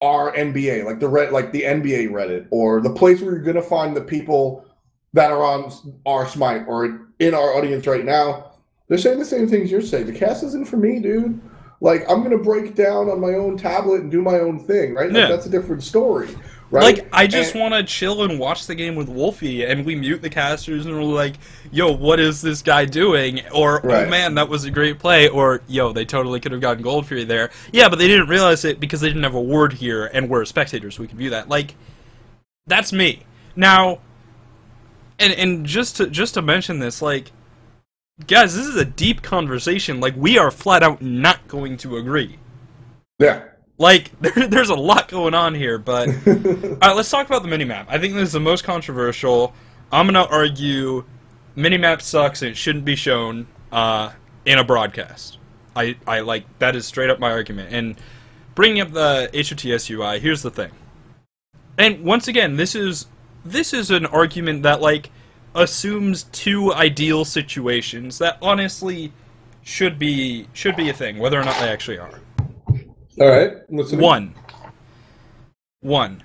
our NBA, like the NBA Reddit, or the place where you're gonna find the people that are on our Smite or in our audience right now, they're saying the same things you're saying. The cast isn't for me, dude. Like, I'm going to break down on my own tablet and do my own thing, right? Like, that's a different story, right? Like, I just want to chill and watch the game with Wolfie, and we mute the casters, and we're like, yo, what is this guy doing? Or, oh man, that was a great play. Or, yo, they totally could have gotten gold for you there. Yeah, but they didn't realize it because they didn't have a ward here, and we're spectators, so we can view that. Like, that's me. Now, and just to mention this, like, guys, this is a deep conversation. Like, we are flat out not going to agree. Yeah. Like, there's a lot going on here, but... Alright, let's talk about the minimap. I think this is the most controversial. I'm gonna argue minimap sucks and it shouldn't be shown in a broadcast. I like, that is straight up my argument. And bringing up the HOTS UI, here's the thing. And once again, this is an argument that, like, assumes two ideal situations that honestly should be a thing, whether or not they actually are. All right. Listening. One.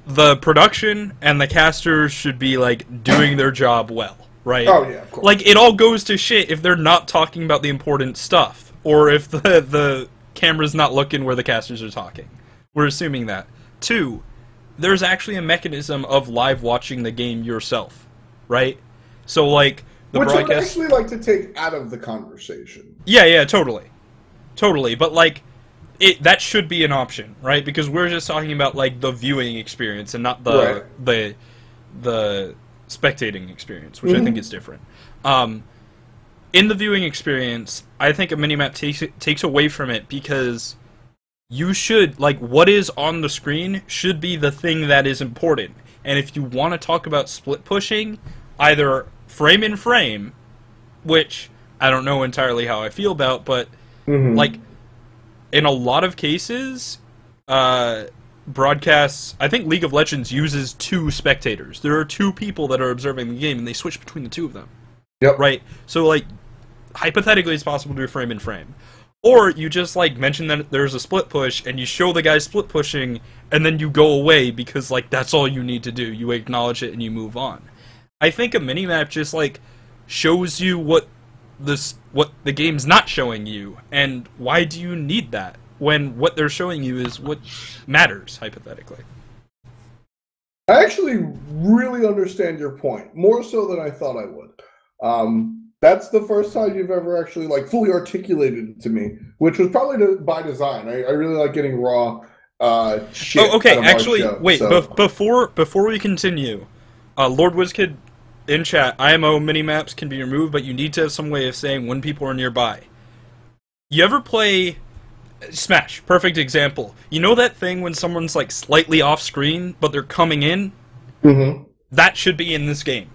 The production and the casters should be, like, doing their job well, right? Oh yeah, of course. Like, it all goes to shit if they're not talking about the important stuff, or if the camera's not looking where the casters are talking. We're assuming that. Two, there's actually a mechanism of live watching the game yourself, right? So, like, the Which broadcast... I would actually like to take out of the conversation. Yeah, totally. Totally, but, like, that should be an option, right? Because we're just talking about, like, the viewing experience and not the spectating experience, which I think is different. In the viewing experience, I think a minimap takes away from it because... you should, like, what is on the screen should be the thing that is important. And if you want to talk about split pushing, either frame in frame, which I don't know entirely how I feel about, but, like, in a lot of cases, broadcasts, I think League of Legends uses two spectators. There are two people that are observing the game, and they switch between the two of them. Yep. Right? So, like, hypothetically, it's possible to do frame in frame. Or you just, like, mention that there's a split push, and you show the guy split pushing, and then you go away because, like, that's all you need to do. You acknowledge it and you move on. I think a minimap just, like, shows you what the game's not showing you, and why do you need that when what they're showing you is what matters, hypothetically. I actually really understand your point, more so than I thought I would. That's the first time you've ever actually, like, fully articulated it to me, which was probably by design. I really like getting raw shit. Oh, okay. Out of actually, show, wait. so. Before we continue, Lord WizKid in chat, IMO minimaps can be removed, but you need to have some way of saying when people are nearby. You ever play Smash? Perfect example. You know that thing when someone's, like, slightly off screen, but they're coming in? Mm-hmm. That should be in this game.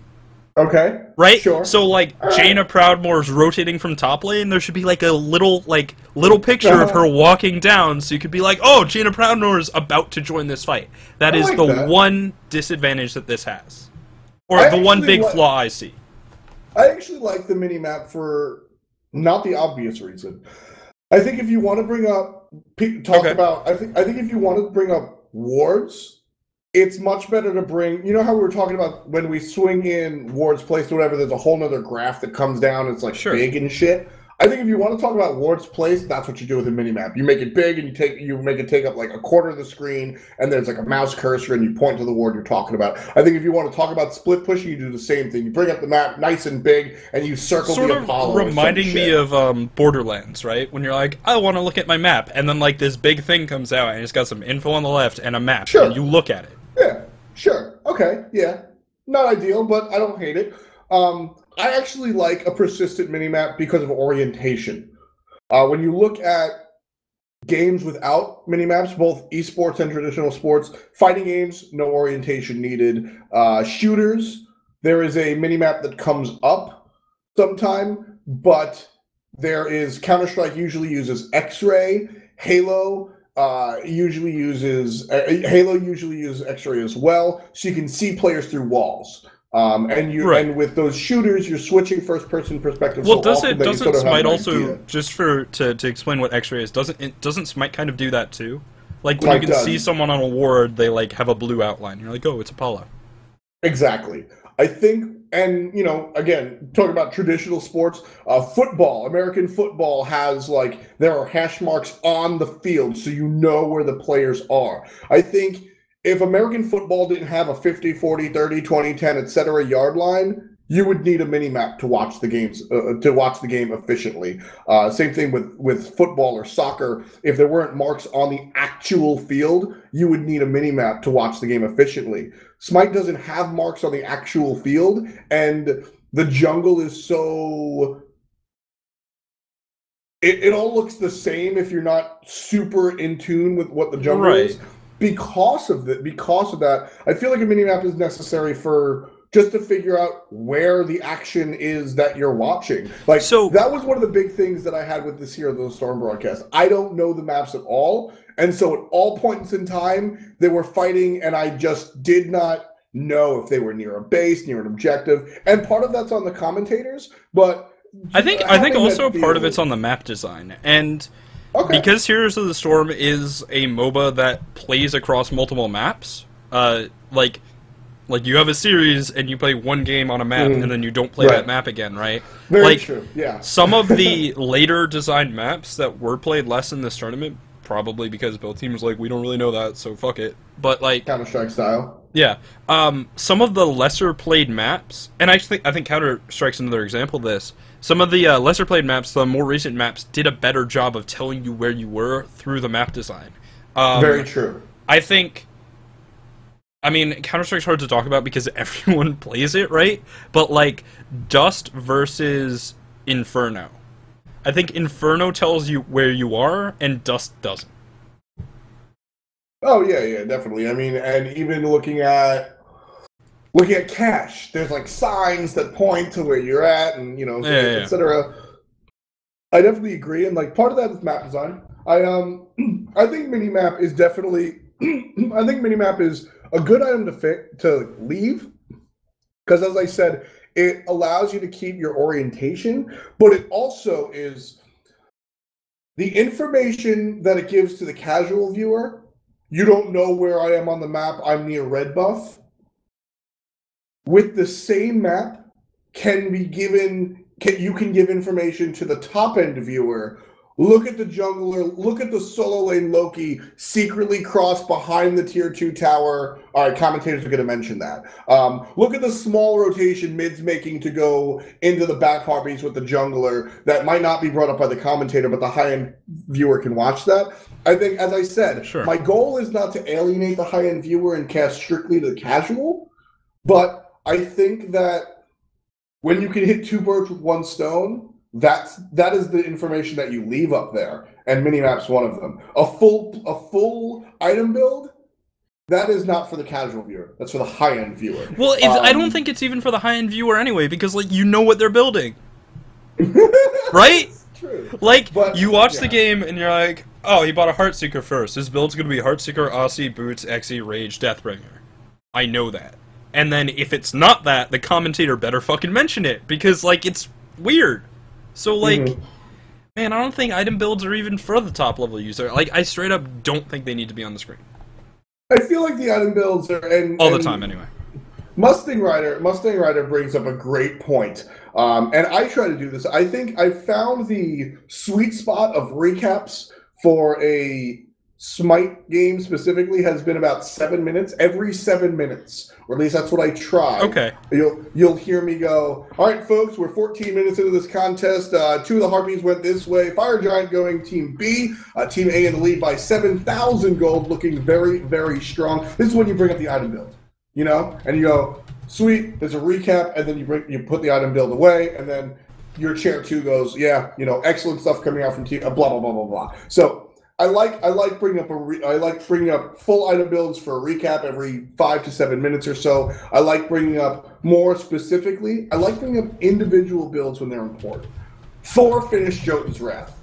Okay. Right? Sure. So, like, Jaina Proudmoore's rotating from top lane, there should be, like, a little picture of her walking down, so you could be like, oh, Jaina Proudmoore's about to join this fight. That is the one disadvantage that this has. Or the one big flaw I see. I actually like the minimap for not the obvious reason. I think if you want to bring up, I think if you want to bring up wards, it's much better to bring, you know how we were talking about when we swing in wards placed or whatever, there's a whole nother graph that comes down, it's like big and shit. I think if you want to talk about wards placed, that's what you do with a minimap. You make it big and you make it take up like a quarter of the screen, and there's like a mouse cursor and you point to the ward you're talking about. I think if you want to talk about split pushing, you do the same thing. You bring up the map nice and big and you circle the Apollo. Sort of reminding me of Borderlands, right? When you're like, I want to look at my map, and then like this big thing comes out and it's got some info on the left and a map, and you look at it. Yeah, sure. Okay, yeah. Not ideal, but I don't hate it. I actually like a persistent minimap because of orientation. When you look at games without minimaps, both esports and traditional sports, fighting games, no orientation needed. Shooters, there is a minimap that comes up sometime, but there is Counter-Strike usually uses X-Ray, Halo usually uses X-Ray as well, so you can see players through walls. And with those shooters, you're switching first-person perspective. Well, doesn't Smite also, just to explain what X-Ray is, doesn't Smite kind of do that too? Like when you can see someone on a ward, they like have a blue outline. You're like, oh, it's Apollo. Exactly. I think, and again, talking about traditional sports, football, American football has there are hash marks on the field so you know where the players are. I think if American football didn't have a 50, 40, 30, 20, 10, etc. yard line, you would need a mini map to watch the game efficiently. Same thing with football or soccer. If there weren't marks on the actual field, you would need a mini map to watch the game efficiently. Smite doesn't have marks on the actual field, and the jungle is so... It all looks the same if you're not super in tune with what the jungle is. Because of that, I feel like a mini map is necessary for just to figure out where the action is that you're watching. So that was one of the big things that I had with this Hero of the Storm broadcast. I don't know the maps at all, and so at all points in time, they were fighting, and I just did not know if they were near a base, near an objective, and part of that's on the commentators, but I think also part of it's on the map design, and because Heroes of the Storm is a MOBA that plays across multiple maps, like you have a series and you play one game on a map and then you don't play that map again, right? Very true, yeah. Some of the later designed maps that were played less in this tournament, probably because both teams were like, we don't really know that, so fuck it. But Counter-Strike style. Yeah. Some of the lesser played maps, and I think Counter-Strike's another example of this, some of the lesser played maps, the more recent maps, did a better job of telling you where you were through the map design. Very true. I mean, Counter-Strike's hard to talk about because everyone plays it, right? But, Dust versus Inferno. I think Inferno tells you where you are, and Dust doesn't. Oh, yeah, definitely. I mean, and even looking at cache, there's, signs that point to where you're at, and, et cetera. I definitely agree, and, part of that is map design. I think Minimap is definitely... I think Minimap is a good item to leave, because as I said, it allows you to keep your orientation, but it also is the information that it gives to the casual viewer. You don't know where I am on the map, I'm near red buff. With the same map, you can give information to the top end viewer. Look at the jungler, look at the solo lane Loki secretly cross behind the tier 2 tower. All right, commentators are going to mention that. Look at the small rotation mid's making to go into the back harpies with the jungler. That might not be brought up by the commentator, but the high-end viewer can watch that. I think, as I said, my goal is not to alienate the high-end viewer and cast strictly to the casual, but I think that when you can hit two birds with one stone, that is the information that you leave up there, and Minimap's one of them. A full item build, that is not for the casual viewer. That's for the high-end viewer. Well, I don't think it's even for the high-end viewer anyway, because you know what they're building, right? True. You watch the game and you're like, oh, he bought a Heartseeker first. His build's gonna be Heartseeker, Aussie, Boots, Exy, Rage, Deathbringer. I know that. And then if it's not that, the commentator better fucking mention it, because it's weird. So, man, I don't think item builds are even for the top-level user. I straight up don't think they need to be on the screen. I feel like the item builds are... all the time, anyway. Mustang Rider brings up a great point. And I try to do this. I think I found the sweet spot of recaps for a Smite game specifically has been about 7 minutes. Every 7 minutes, or at least that's what I try. Okay. You'll hear me go, all right, folks, we're 14 minutes into this contest. 2 of the Harpies went this way. Fire Giant going Team B. Team A in the lead by 7,000 gold, looking very, very strong. This is when you bring up the item build, and you go, sweet, there's a recap, and then you put the item build away, and then your chair 2 goes, yeah, excellent stuff coming out from team, blah, blah, blah, blah, blah. So I like bringing up full item builds for a recap every 5 to 7 minutes or so. I like bringing up more specifically. I like bringing up individual builds when they're important. Thor finished Jotun's Wrath.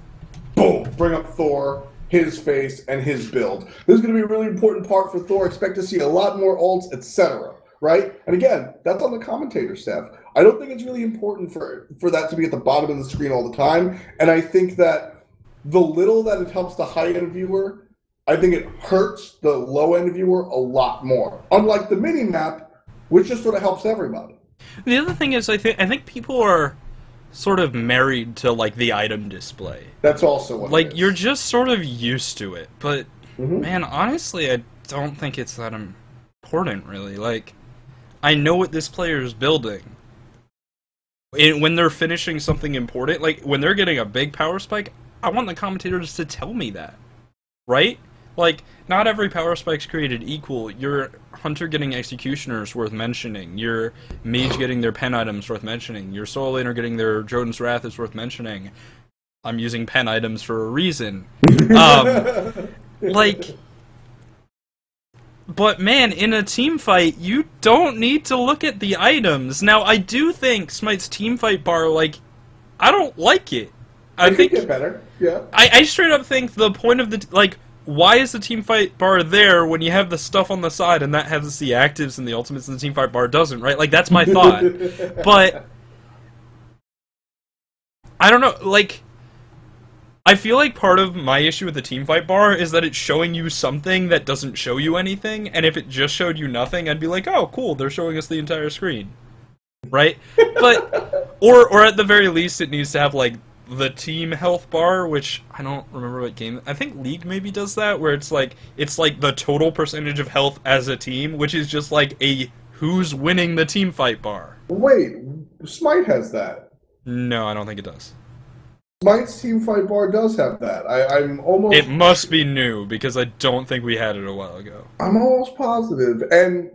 Boom! Bring up Thor, his face, and his build. This is going to be a really important part for Thor. Expect to see a lot more ults, etc. Right? And again, that's on the commentator staff. I don't think it's really important for that to be at the bottom of the screen all the time. And I think that the little that it helps the high-end viewer, I think it hurts the low-end viewer a lot more. Unlike the mini-map, which just sort of helps everybody. The other thing is, I think people are sort of married to like the item display. That's also what Like it is. you're just sort of used to it. But man, honestly, I don't think it's that important, really. Like, I know what this player is building. When they're finishing something important, like when they're getting a big power spike, I want the commentators to tell me that, right? Like, not every power spike's created equal. Your Hunter getting Executioner is worth mentioning. Your Mage getting their pen items worth mentioning. Your Soul Laner getting their Jotun's Wrath is worth mentioning. I'm using pen items for a reason. Like, but man, in a team fight, you don't need to look at the items. Now, I do think Smite's team fight bar, like, I don't like it. I think it could get better. Yeah. I straight up think the point of the like, why is the team fight bar there when you have the stuff on the side and that has the actives and the ultimates and the team fight bar doesn't, right? Like, that's my thought. But I don't know, like, I feel like part of my issue with the teamfight bar is that it's showing you something that doesn't show you anything, and if it just showed you nothing, I'd be like, oh, cool, they're showing us the entire screen. Right? But, or at the very least, it needs to have, like, the team health bar, which I don't remember what game, I think League maybe does that, where it's like the total percentage of health as a team, which is just like a who's winning the team fight bar. Wait, Smite has that. No, I don't think it does. Smite's team fight bar does have that. I'm almost... It must be new, because I don't think we had it a while ago. I'm almost positive, and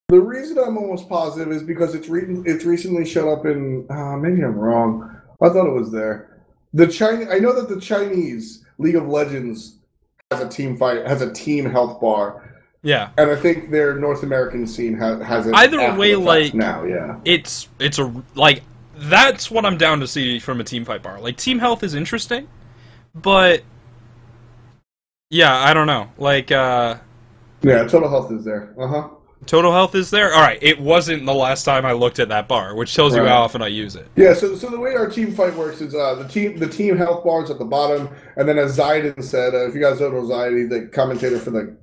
the reason I'm almost positive is because it's recently showed up in... maybe I'm wrong. I thought it was there. I know that the Chinese League of Legends has a team health bar. Yeah. And I think their North American scene has it. Either way, like, now, yeah. It's a, like, that's what I'm down to see from a team fight bar. Like, team health is interesting, but yeah, I don't know. Like, yeah, total health is there. Total health is there? Alright, it wasn't the last time I looked at that bar, which tells you how often I use it. Yeah, so the way our team fight works is the team health bar is at the bottom, and then as Zayden said, if you guys don't know Zayden, the commentator for the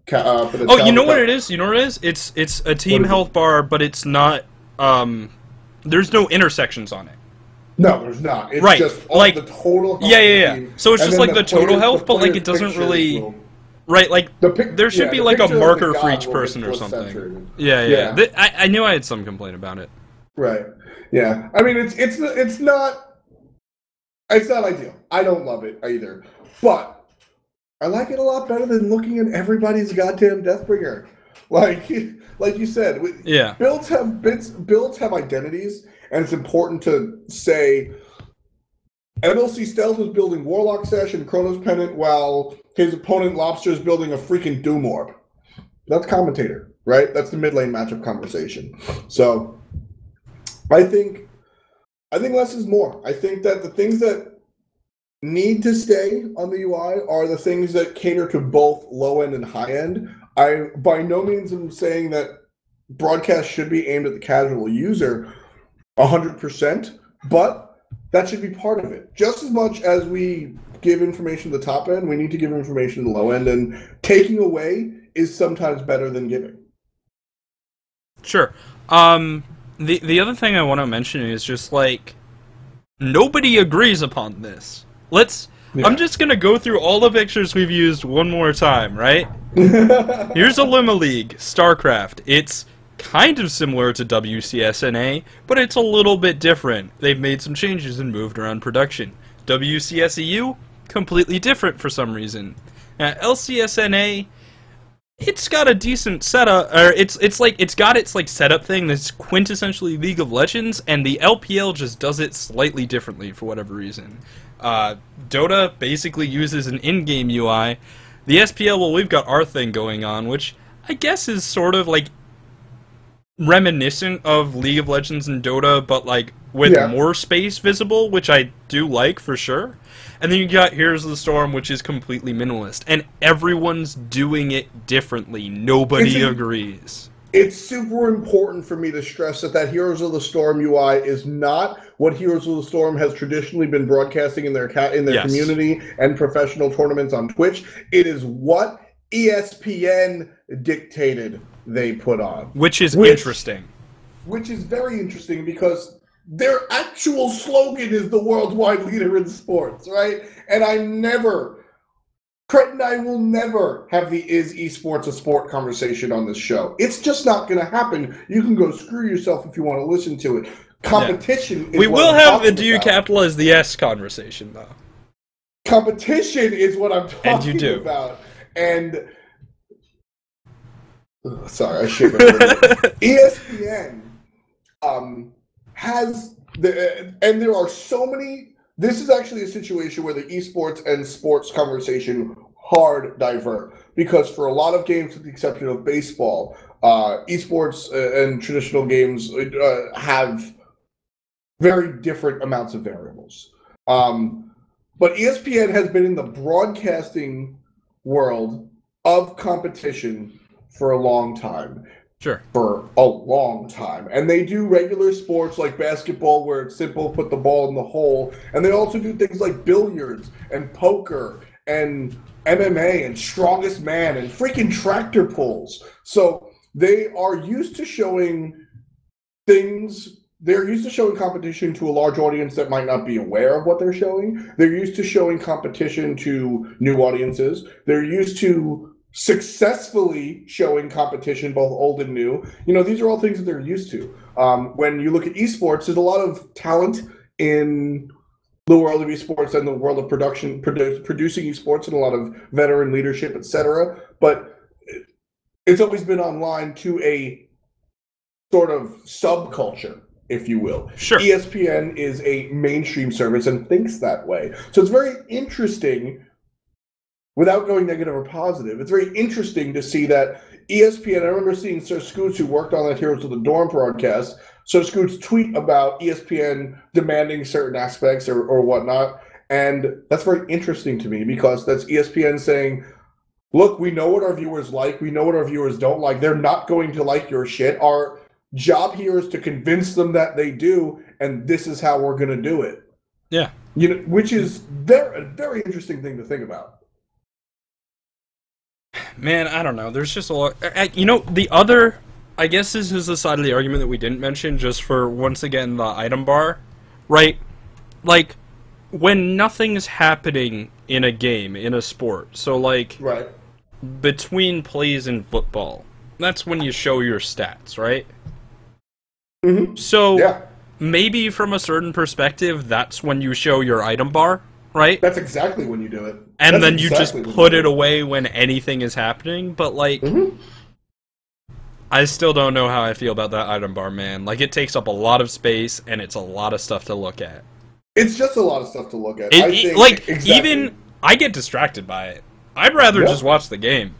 Oh, you know what it is? You know what it is? It's a team health bar, but it's not there's no intersections on it. No, there's not. It's right. just like the total health. Yeah. So it's just like the total health, but like it doesn't really right, like, there should be like a marker for each person or something. Yeah. I knew I had some complaint about it. Right. Yeah. I mean, it's not ideal. I don't love it either, but I like it a lot better than looking at everybody's goddamn Deathbringer. Like you said, yeah. Builds have identities, and it's important to say. MLC Stealth was building Warlock Sash and Chronos Pennant while his opponent Lobster is building a freaking Doom Orb. That's commentator, right? That's the mid lane matchup conversation. So I think less is more. I think that the things that need to stay on the UI are the things that cater to both low end and high end. I by no means am saying that broadcast should be aimed at the casual user 100%, but that should be part of it. Just as much as we give information to the top end, we need to give information to the low end, and taking away is sometimes better than giving. Sure. The other thing I want to mention is just, like, nobody agrees upon this. I'm just going to go through all the pictures we've used one more time, right? Here's a Luma League, StarCraft. It's kind of similar to WCSNA, but it's a little bit different. They've made some changes and moved around production. WCSEU, completely different for some reason. LCSNA, it's got a decent setup, or it's got its like setup thing that's quintessentially League of Legends, and the LPL just does it slightly differently for whatever reason. Dota basically uses an in-game UI. The SPL, well, we've got our thing going on, which I guess is sort of like reminiscent of League of Legends and Dota, but like with more space visible, which I do like for sure. And then you got Heroes of the Storm, which is completely minimalist, and everyone's doing it differently. Nobody agrees. It's super important for me to stress that Heroes of the Storm UI is not what Heroes of the Storm has traditionally been broadcasting in their community and professional tournaments on Twitch. It is what ESPN dictated they put on. Which is interesting. which is very interesting because their actual slogan is the worldwide leader in sports, right? And Krett and I will never have the Is Esports a Sport conversation on this show. It's just not going to happen. You can go screw yourself if you want to listen to it. Competition is we what will I'm have the talking do you about. capitalize the S conversation, though. Competition is what I'm talking And you do. about. And sorry, I should have. ESPN has and there are so many. This is actually a situation where the esports and sports conversation hard divert because for a lot of games, with the exception of baseball, esports and traditional games have very different amounts of variables. But ESPN has been in the broadcasting world of competition for a long time. Sure. For a long time. And they do regular sports like basketball where it's simple, put the ball in the hole. And they also do things like billiards and poker and MMA and strongest man and freaking tractor pulls. So they are used to showing things. They're used to showing competition to a large audience that might not be aware of what they're showing. They're used to showing competition to new audiences. They're used to successfully showing competition, both old and new. You know, these are all things that they're used to. When you look at esports, there's a lot of talent in the world of esports and the world of producing esports and a lot of veteran leadership, etc. But it's always been online to a sort of subculture, if you will. Sure. ESPN is a mainstream service and thinks that way. So it's very interesting. Without going negative or positive, it's very interesting to see that ESPN, I remember seeing Sir Scoots, who worked on that Heroes of the Dorm broadcast, Sir Scoots tweet about ESPN demanding certain aspects or whatnot, and that's very interesting to me because that's ESPN saying, look, we know what our viewers like, we know what our viewers don't like, they're not going to like your shit, our job here is to convince them that they do, and this is how we're going to do it. Yeah. You know, which is a very interesting thing to think about. Man, I don't know. There's just a lot. You know, the other, I guess this is the side of the argument that we didn't mention, just for, once again, the item bar, right? Like, when nothing's happening in a game, in a sport, so, like, right. Between plays in football, that's when you show your stats, right? Mm-hmm. So, yeah. Maybe from a certain perspective, that's when you show your item bar, right? That's exactly when you do it. And That's then you exactly just put it away when anything is happening, but, like, I still don't know how I feel about that item bar, man. Like, it takes up a lot of space, and it's a lot of stuff to look at. It's just a lot of stuff to look at. Even, I get distracted by it. I'd rather just watch the game.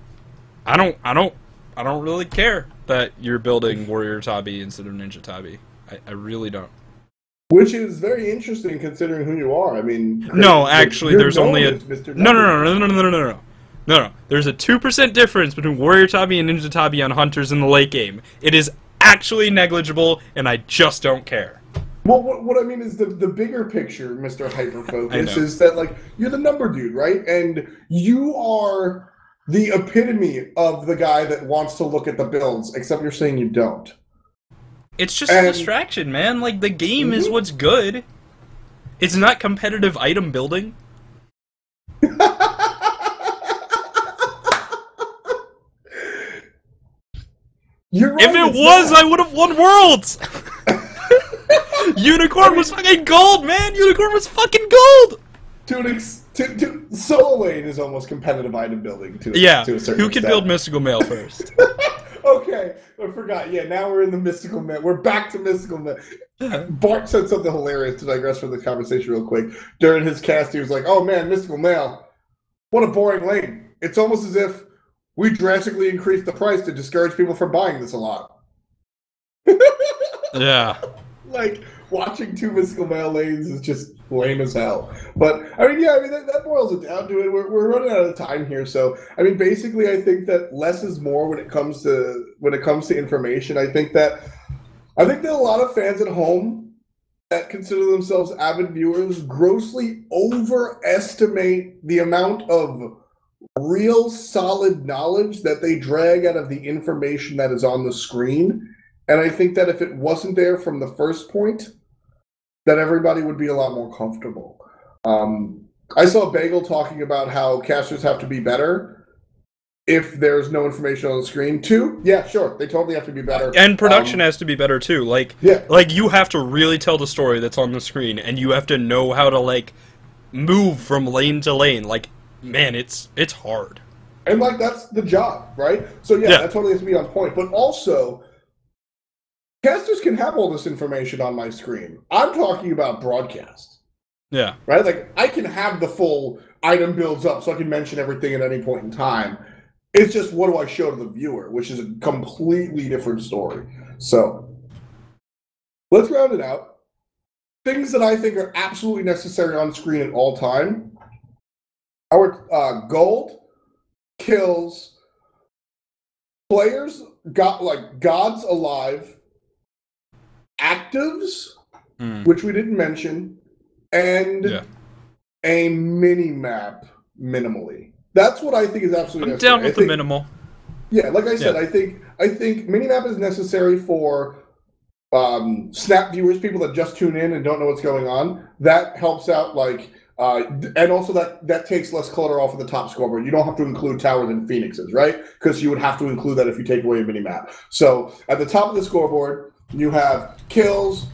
I don't really care that you're building Warrior Tabi instead of Ninja Tabi. I really don't. Which is very interesting considering who you are. I mean, no, actually, there's only a no. There's a 2% difference between Warrior Tabi and Ninja Tabi on Hunters in the late game. It is actually negligible, and I just don't care. Well, what I mean is the bigger picture, Mr. Hyperfocus, is that, like, you're the number dude, right? And you are the epitome of the guy that wants to look at the builds, except you're saying you don't. It's just a distraction, man. Like, the game is what's good. It's not competitive item building. You're right, if it was, I would have won Worlds! Unicorn was fucking gold, man! Unicorn was fucking gold! Solo lane is almost competitive item building to a certain extent. Who can build Mystical Mail first? Okay, I forgot. Yeah, now we're in the Mystical Mail. We're back to Mystical Mail. Bart said something hilarious to digress from the conversation real quick. During his cast, he was like, oh man, Mystical Mail. What a boring lane. It's almost as if we drastically increased the price to discourage people from buying this a lot. Yeah. Like, watching two Mystical Mail lanes is just lame as hell. But, I mean, that boils it down to it. We're running out of time here. So, I mean, basically, I think that less is more when it comes to information. I think that a lot of fans at home that consider themselves avid viewers grossly overestimate the amount of real solid knowledge that they drag out of the information that is on the screen. And I think that if it wasn't there from the first point, that everybody would be a lot more comfortable. I saw Bagel talking about how casters have to be better if there's no information on the screen. Too, yeah, sure, they totally have to be better. And production has to be better too. Like, yeah. Like you have to really tell the story that's on the screen, and you have to know how to like move from lane to lane. Like, man, it's hard. And like that's the job, right? So yeah, that totally has to be on point. But also, casters can have all this information on my screen. I'm talking about broadcast. Yeah. Right? Like, I can have the full item builds up so I can mention everything at any point in time. It's just, what do I show to the viewer, which is a completely different story. So, let's round it out. Things that I think are absolutely necessary on screen at all time. Our gold, kills, players, gods alive, actives, which we didn't mention, and a mini-map minimally. That's what I think is absolutely necessary. I'm down with the minimal. Yeah, like I said, I think mini-map is necessary for snap viewers, people that just tune in and don't know what's going on. That helps out, like, and also that takes less clutter off of the top scoreboard. You don't have to include towers and phoenixes, right? Because you would have to include that if you take away a mini-map. So at the top of the scoreboard, you have kills,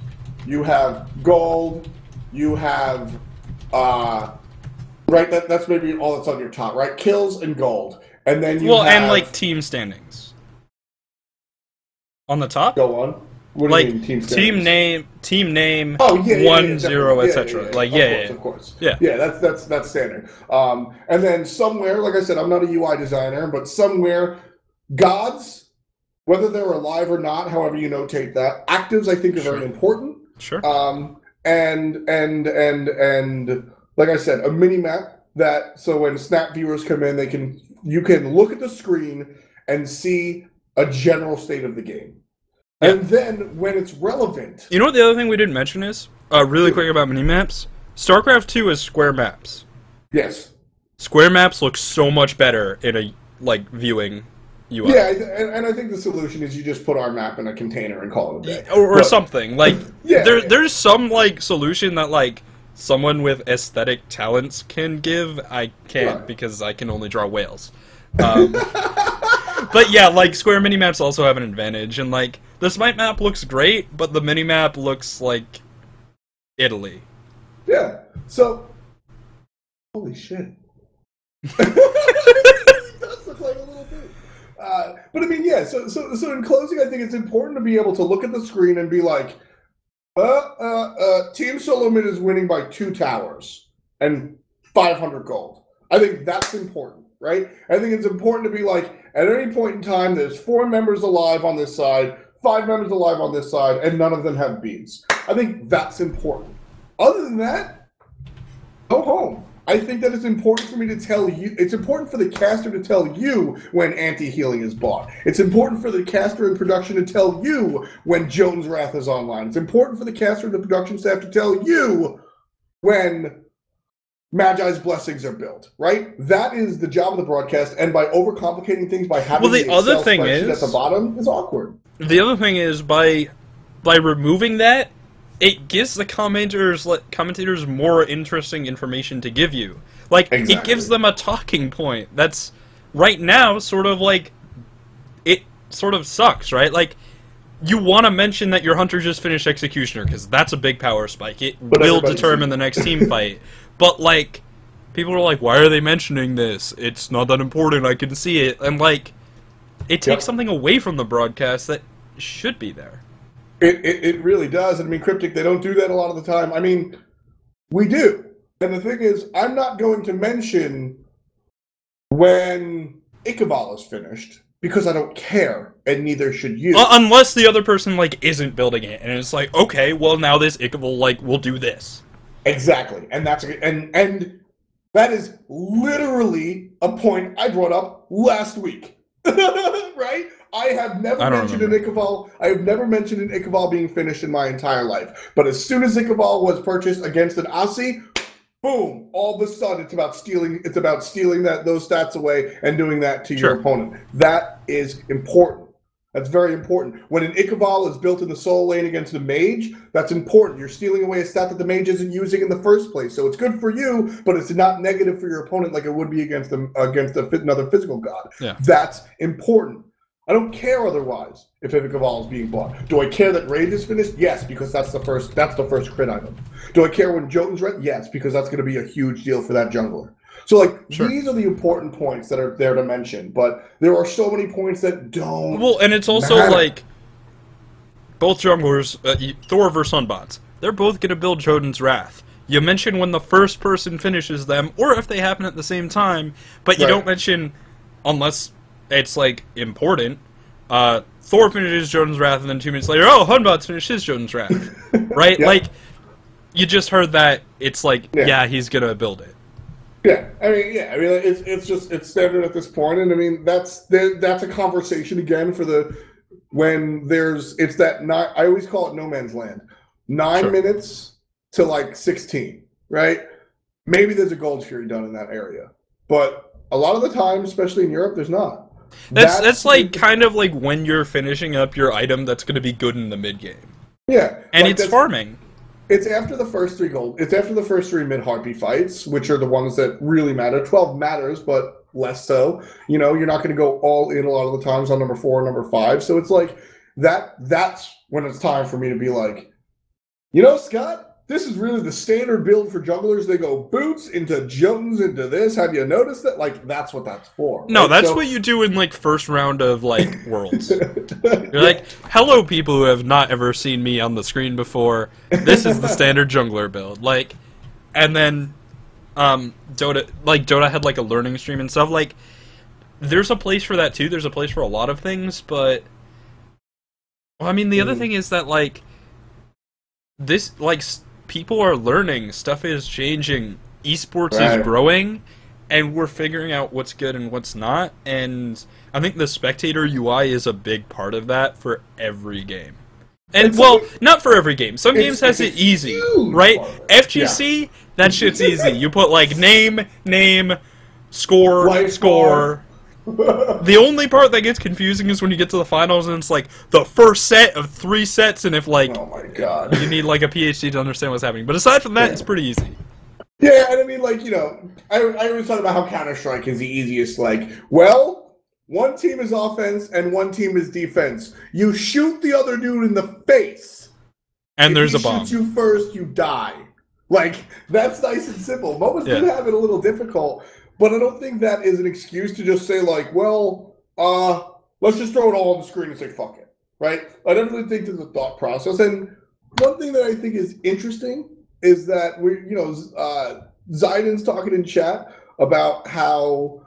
you have gold, you have right. That's maybe all that's on your top, right? Kills and gold, and then you have, and like team standings on the top. Go on. What do you mean, team name. Oh yeah, 1-0, etc. Like of course. Yeah. That's standard. And then somewhere, like I said, I'm not a UI designer, but somewhere, gods, whether they're alive or not, however you notate that, actives I think are very important. Sure. And like I said, a mini map that so when snap viewers come in, you can look at the screen and see a general state of the game. Yeah. And then when it's relevant, you know what the other thing we didn't mention is really quick about mini maps. StarCraft 2 is square maps. Yes. Square maps look so much better in a viewing UI. Yeah, and I think the solution is you just put our map in a container and call it a day. Or something. Like, there's some, solution that, someone with aesthetic talents can give. I can't because I can only draw whales. But yeah, square mini-maps also have an advantage. And, the Smite map looks great, but the mini-map looks like Italy. Yeah. So, holy shit. But I mean, yeah. So in closing, I think it's important to be able to look at the screen and be like, Team Solo Mid is winning by 2 towers and 500 gold. I think that's important, right? I think it's important to be like, at any point in time, there's 4 members alive on this side, 5 members alive on this side, and none of them have beads. I think that's important. Other than that, go home. I think that it's important for me to tell you, it's important for the caster to tell you when anti-healing is bought. It's important for the caster in production to tell you when Jotun's Wrath is online. It's important for the caster and the production staff to tell you when Magi's Blessings are built, right? That is the job of the broadcast, and by overcomplicating things, by having the Excel spreadsheet at the bottom is awkward. The other thing is, by removing that, it gives the commentators more interesting information to give you. Exactly. It gives them a talking point. That's, right now, sort of it sort of sucks, right? You want to mention that your hunter just finished Executioner, because that's a big power spike. It will determine the next team fight. But, people are like, why are they mentioning this? It's not that important, I can see it. And, it takes something away from the broadcast that should be there. It really does. I mean, Cryptic, they don't do that a lot of the time. I mean, we do. And the thing is, I'm not going to mention when Ichabod is finished, because I don't care, and neither should you. Unless the other person, isn't building it, and it's okay, well, now this Ichabod, will do this. Exactly. And that's and that is literally a point I brought up last week. Right? I have never mentioned an Ichabod. I have never mentioned an Ichabod being finished in my entire life. But as soon as Ichabod was purchased against an Aussie, boom! All of a sudden, it's about stealing. It's about stealing those stats away and doing that to your opponent. That is important. That's very important. When an Ichabod is built in the soul lane against a mage, that's important. You're stealing away a stat that the mage isn't using in the first place. So it's good for you, but it's not negative for your opponent like it would be against another physical god. Yeah. That's important. I don't care otherwise if Ichabod is being bought. Do I care that Raid is finished? Yes, because that's the first crit item. Do I care when Jotun's red? Yes, because that's going to be a huge deal for that jungler. So, like, sure. These are the important points that are there to mention, but there are so many points that don't. Well, and it's also matter. like both junglers, Thor versus Sunbots, they're both going to build Jotun's Wrath. You mention when the first person finishes them, or if they happen at the same time, but you don't mention, unless it's, like, important, Thor finishes Jotun's Wrath, and then 2 minutes later, oh, Hunbots finishes Jotun's Wrath. Right? Yep. Like, you just heard that, it's like, yeah he's going to build it. Yeah, I mean, it's standard at this point, and I mean that's a conversation again for I always call it no man's land, 9 minutes to like 16, right? Maybe there's a Gold Fury done in that area, but a lot of the time, especially in Europe, there's not. That's like kind of like when you're finishing up your item that's going to be good in the mid game. Yeah, and it's farming. It's after the first 3 gold. It's after the first 3 mid-heartbeat fights, which are the ones that really matter. 12 matters, but less so. You know, you're not going to go all in a lot of the times on number 4 and number 5. So it's like that's when it's time for me to be like, you know, Scott, this is really the standard build for junglers. They go boots into Jones into this. Have you noticed that? Like, that's what that's for. No, right? that's what you do in, like, first round of, like, Worlds. You're like, hello, people who have not ever seen me on the screen before. This is the standard jungler build. Like, and then, Dota had, like, a learning stream and stuff. Like, there's a place for that, too. There's a place for a lot of things, but... Well, I mean, the other thing is that, like, this, like... people are learning, stuff is changing, esports is growing, and we're figuring out what's good and what's not, and I think the spectator UI is a big part of that for every game. And, well, not for every game. Some games has it easy, right? FGC, that shit's easy. You put, like, name, score. The only part that gets confusing is when you get to the finals and it's like the first set of 3 sets, and if like, oh my god, you need like a PhD to understand what's happening. But aside from that, it's pretty easy. Yeah, and I mean, like, you know, I always thought about how Counter-Strike is the easiest. Like, well, one team is offense and one team is defense. You shoot the other dude in the face, and if there's he a bomb. Shoots you first, you die. Like, that's nice and simple. MOBAs do have it a little difficult. But I don't think that is an excuse to just say, like, well, let's just throw it all on the screen and say, fuck it, right? I definitely think there's a thought process. And one thing that I think is interesting is that, Zaiden's talking in chat about how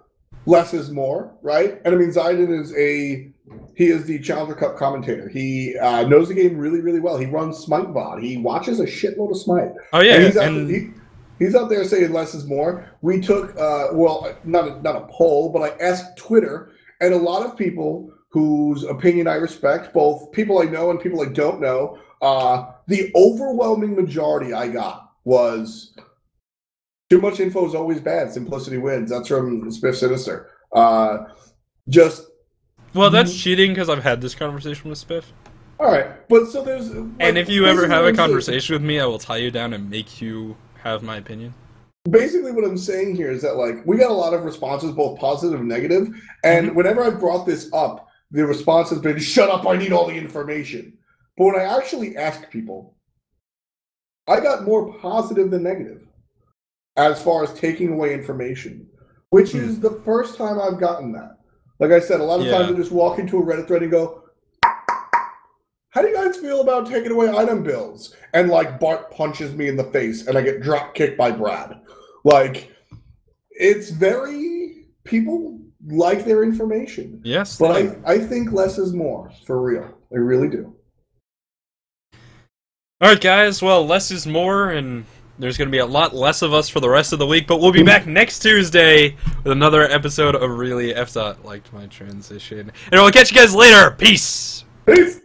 less is more, right? And I mean, Zaiden is the Challenger Cup commentator. He knows the game really, really well. He runs Smite VOD. He watches a shitload of Smite. Oh, yeah. And he's out there saying less is more. We took, not a poll, but I asked Twitter, and a lot of people whose opinion I respect, both people I know and people I don't know, the overwhelming majority I got was too much info is always bad. Simplicity wins. That's from Spiff Sinister. Well, that's cheating because I've had this conversation with Spiff. All right, but so there's... Like, and if you ever have a conversation with me, I will tie you down and make you... have my opinion. Basically what I'm saying here is that, like, we got a lot of responses, both positive and negative, and whenever I brought this up, the response has been, shut up, I need all the information. But when I actually asked people, I got more positive than negative as far as taking away information, which is the first time I've gotten that. Like I said, a lot of times I just walk into a Reddit thread and go, how do you guys feel about taking away item builds? And, like, Bart punches me in the face and I get drop kicked by Brad. Like, it's very... people like their information. Yes. But I think less is more, for real. I really do. Alright, guys. Well, less is more, and there's going to be a lot less of us for the rest of the week, but we'll be back next Tuesday with another episode of Really F. Liked my transition. And we'll catch you guys later. Peace! Peace!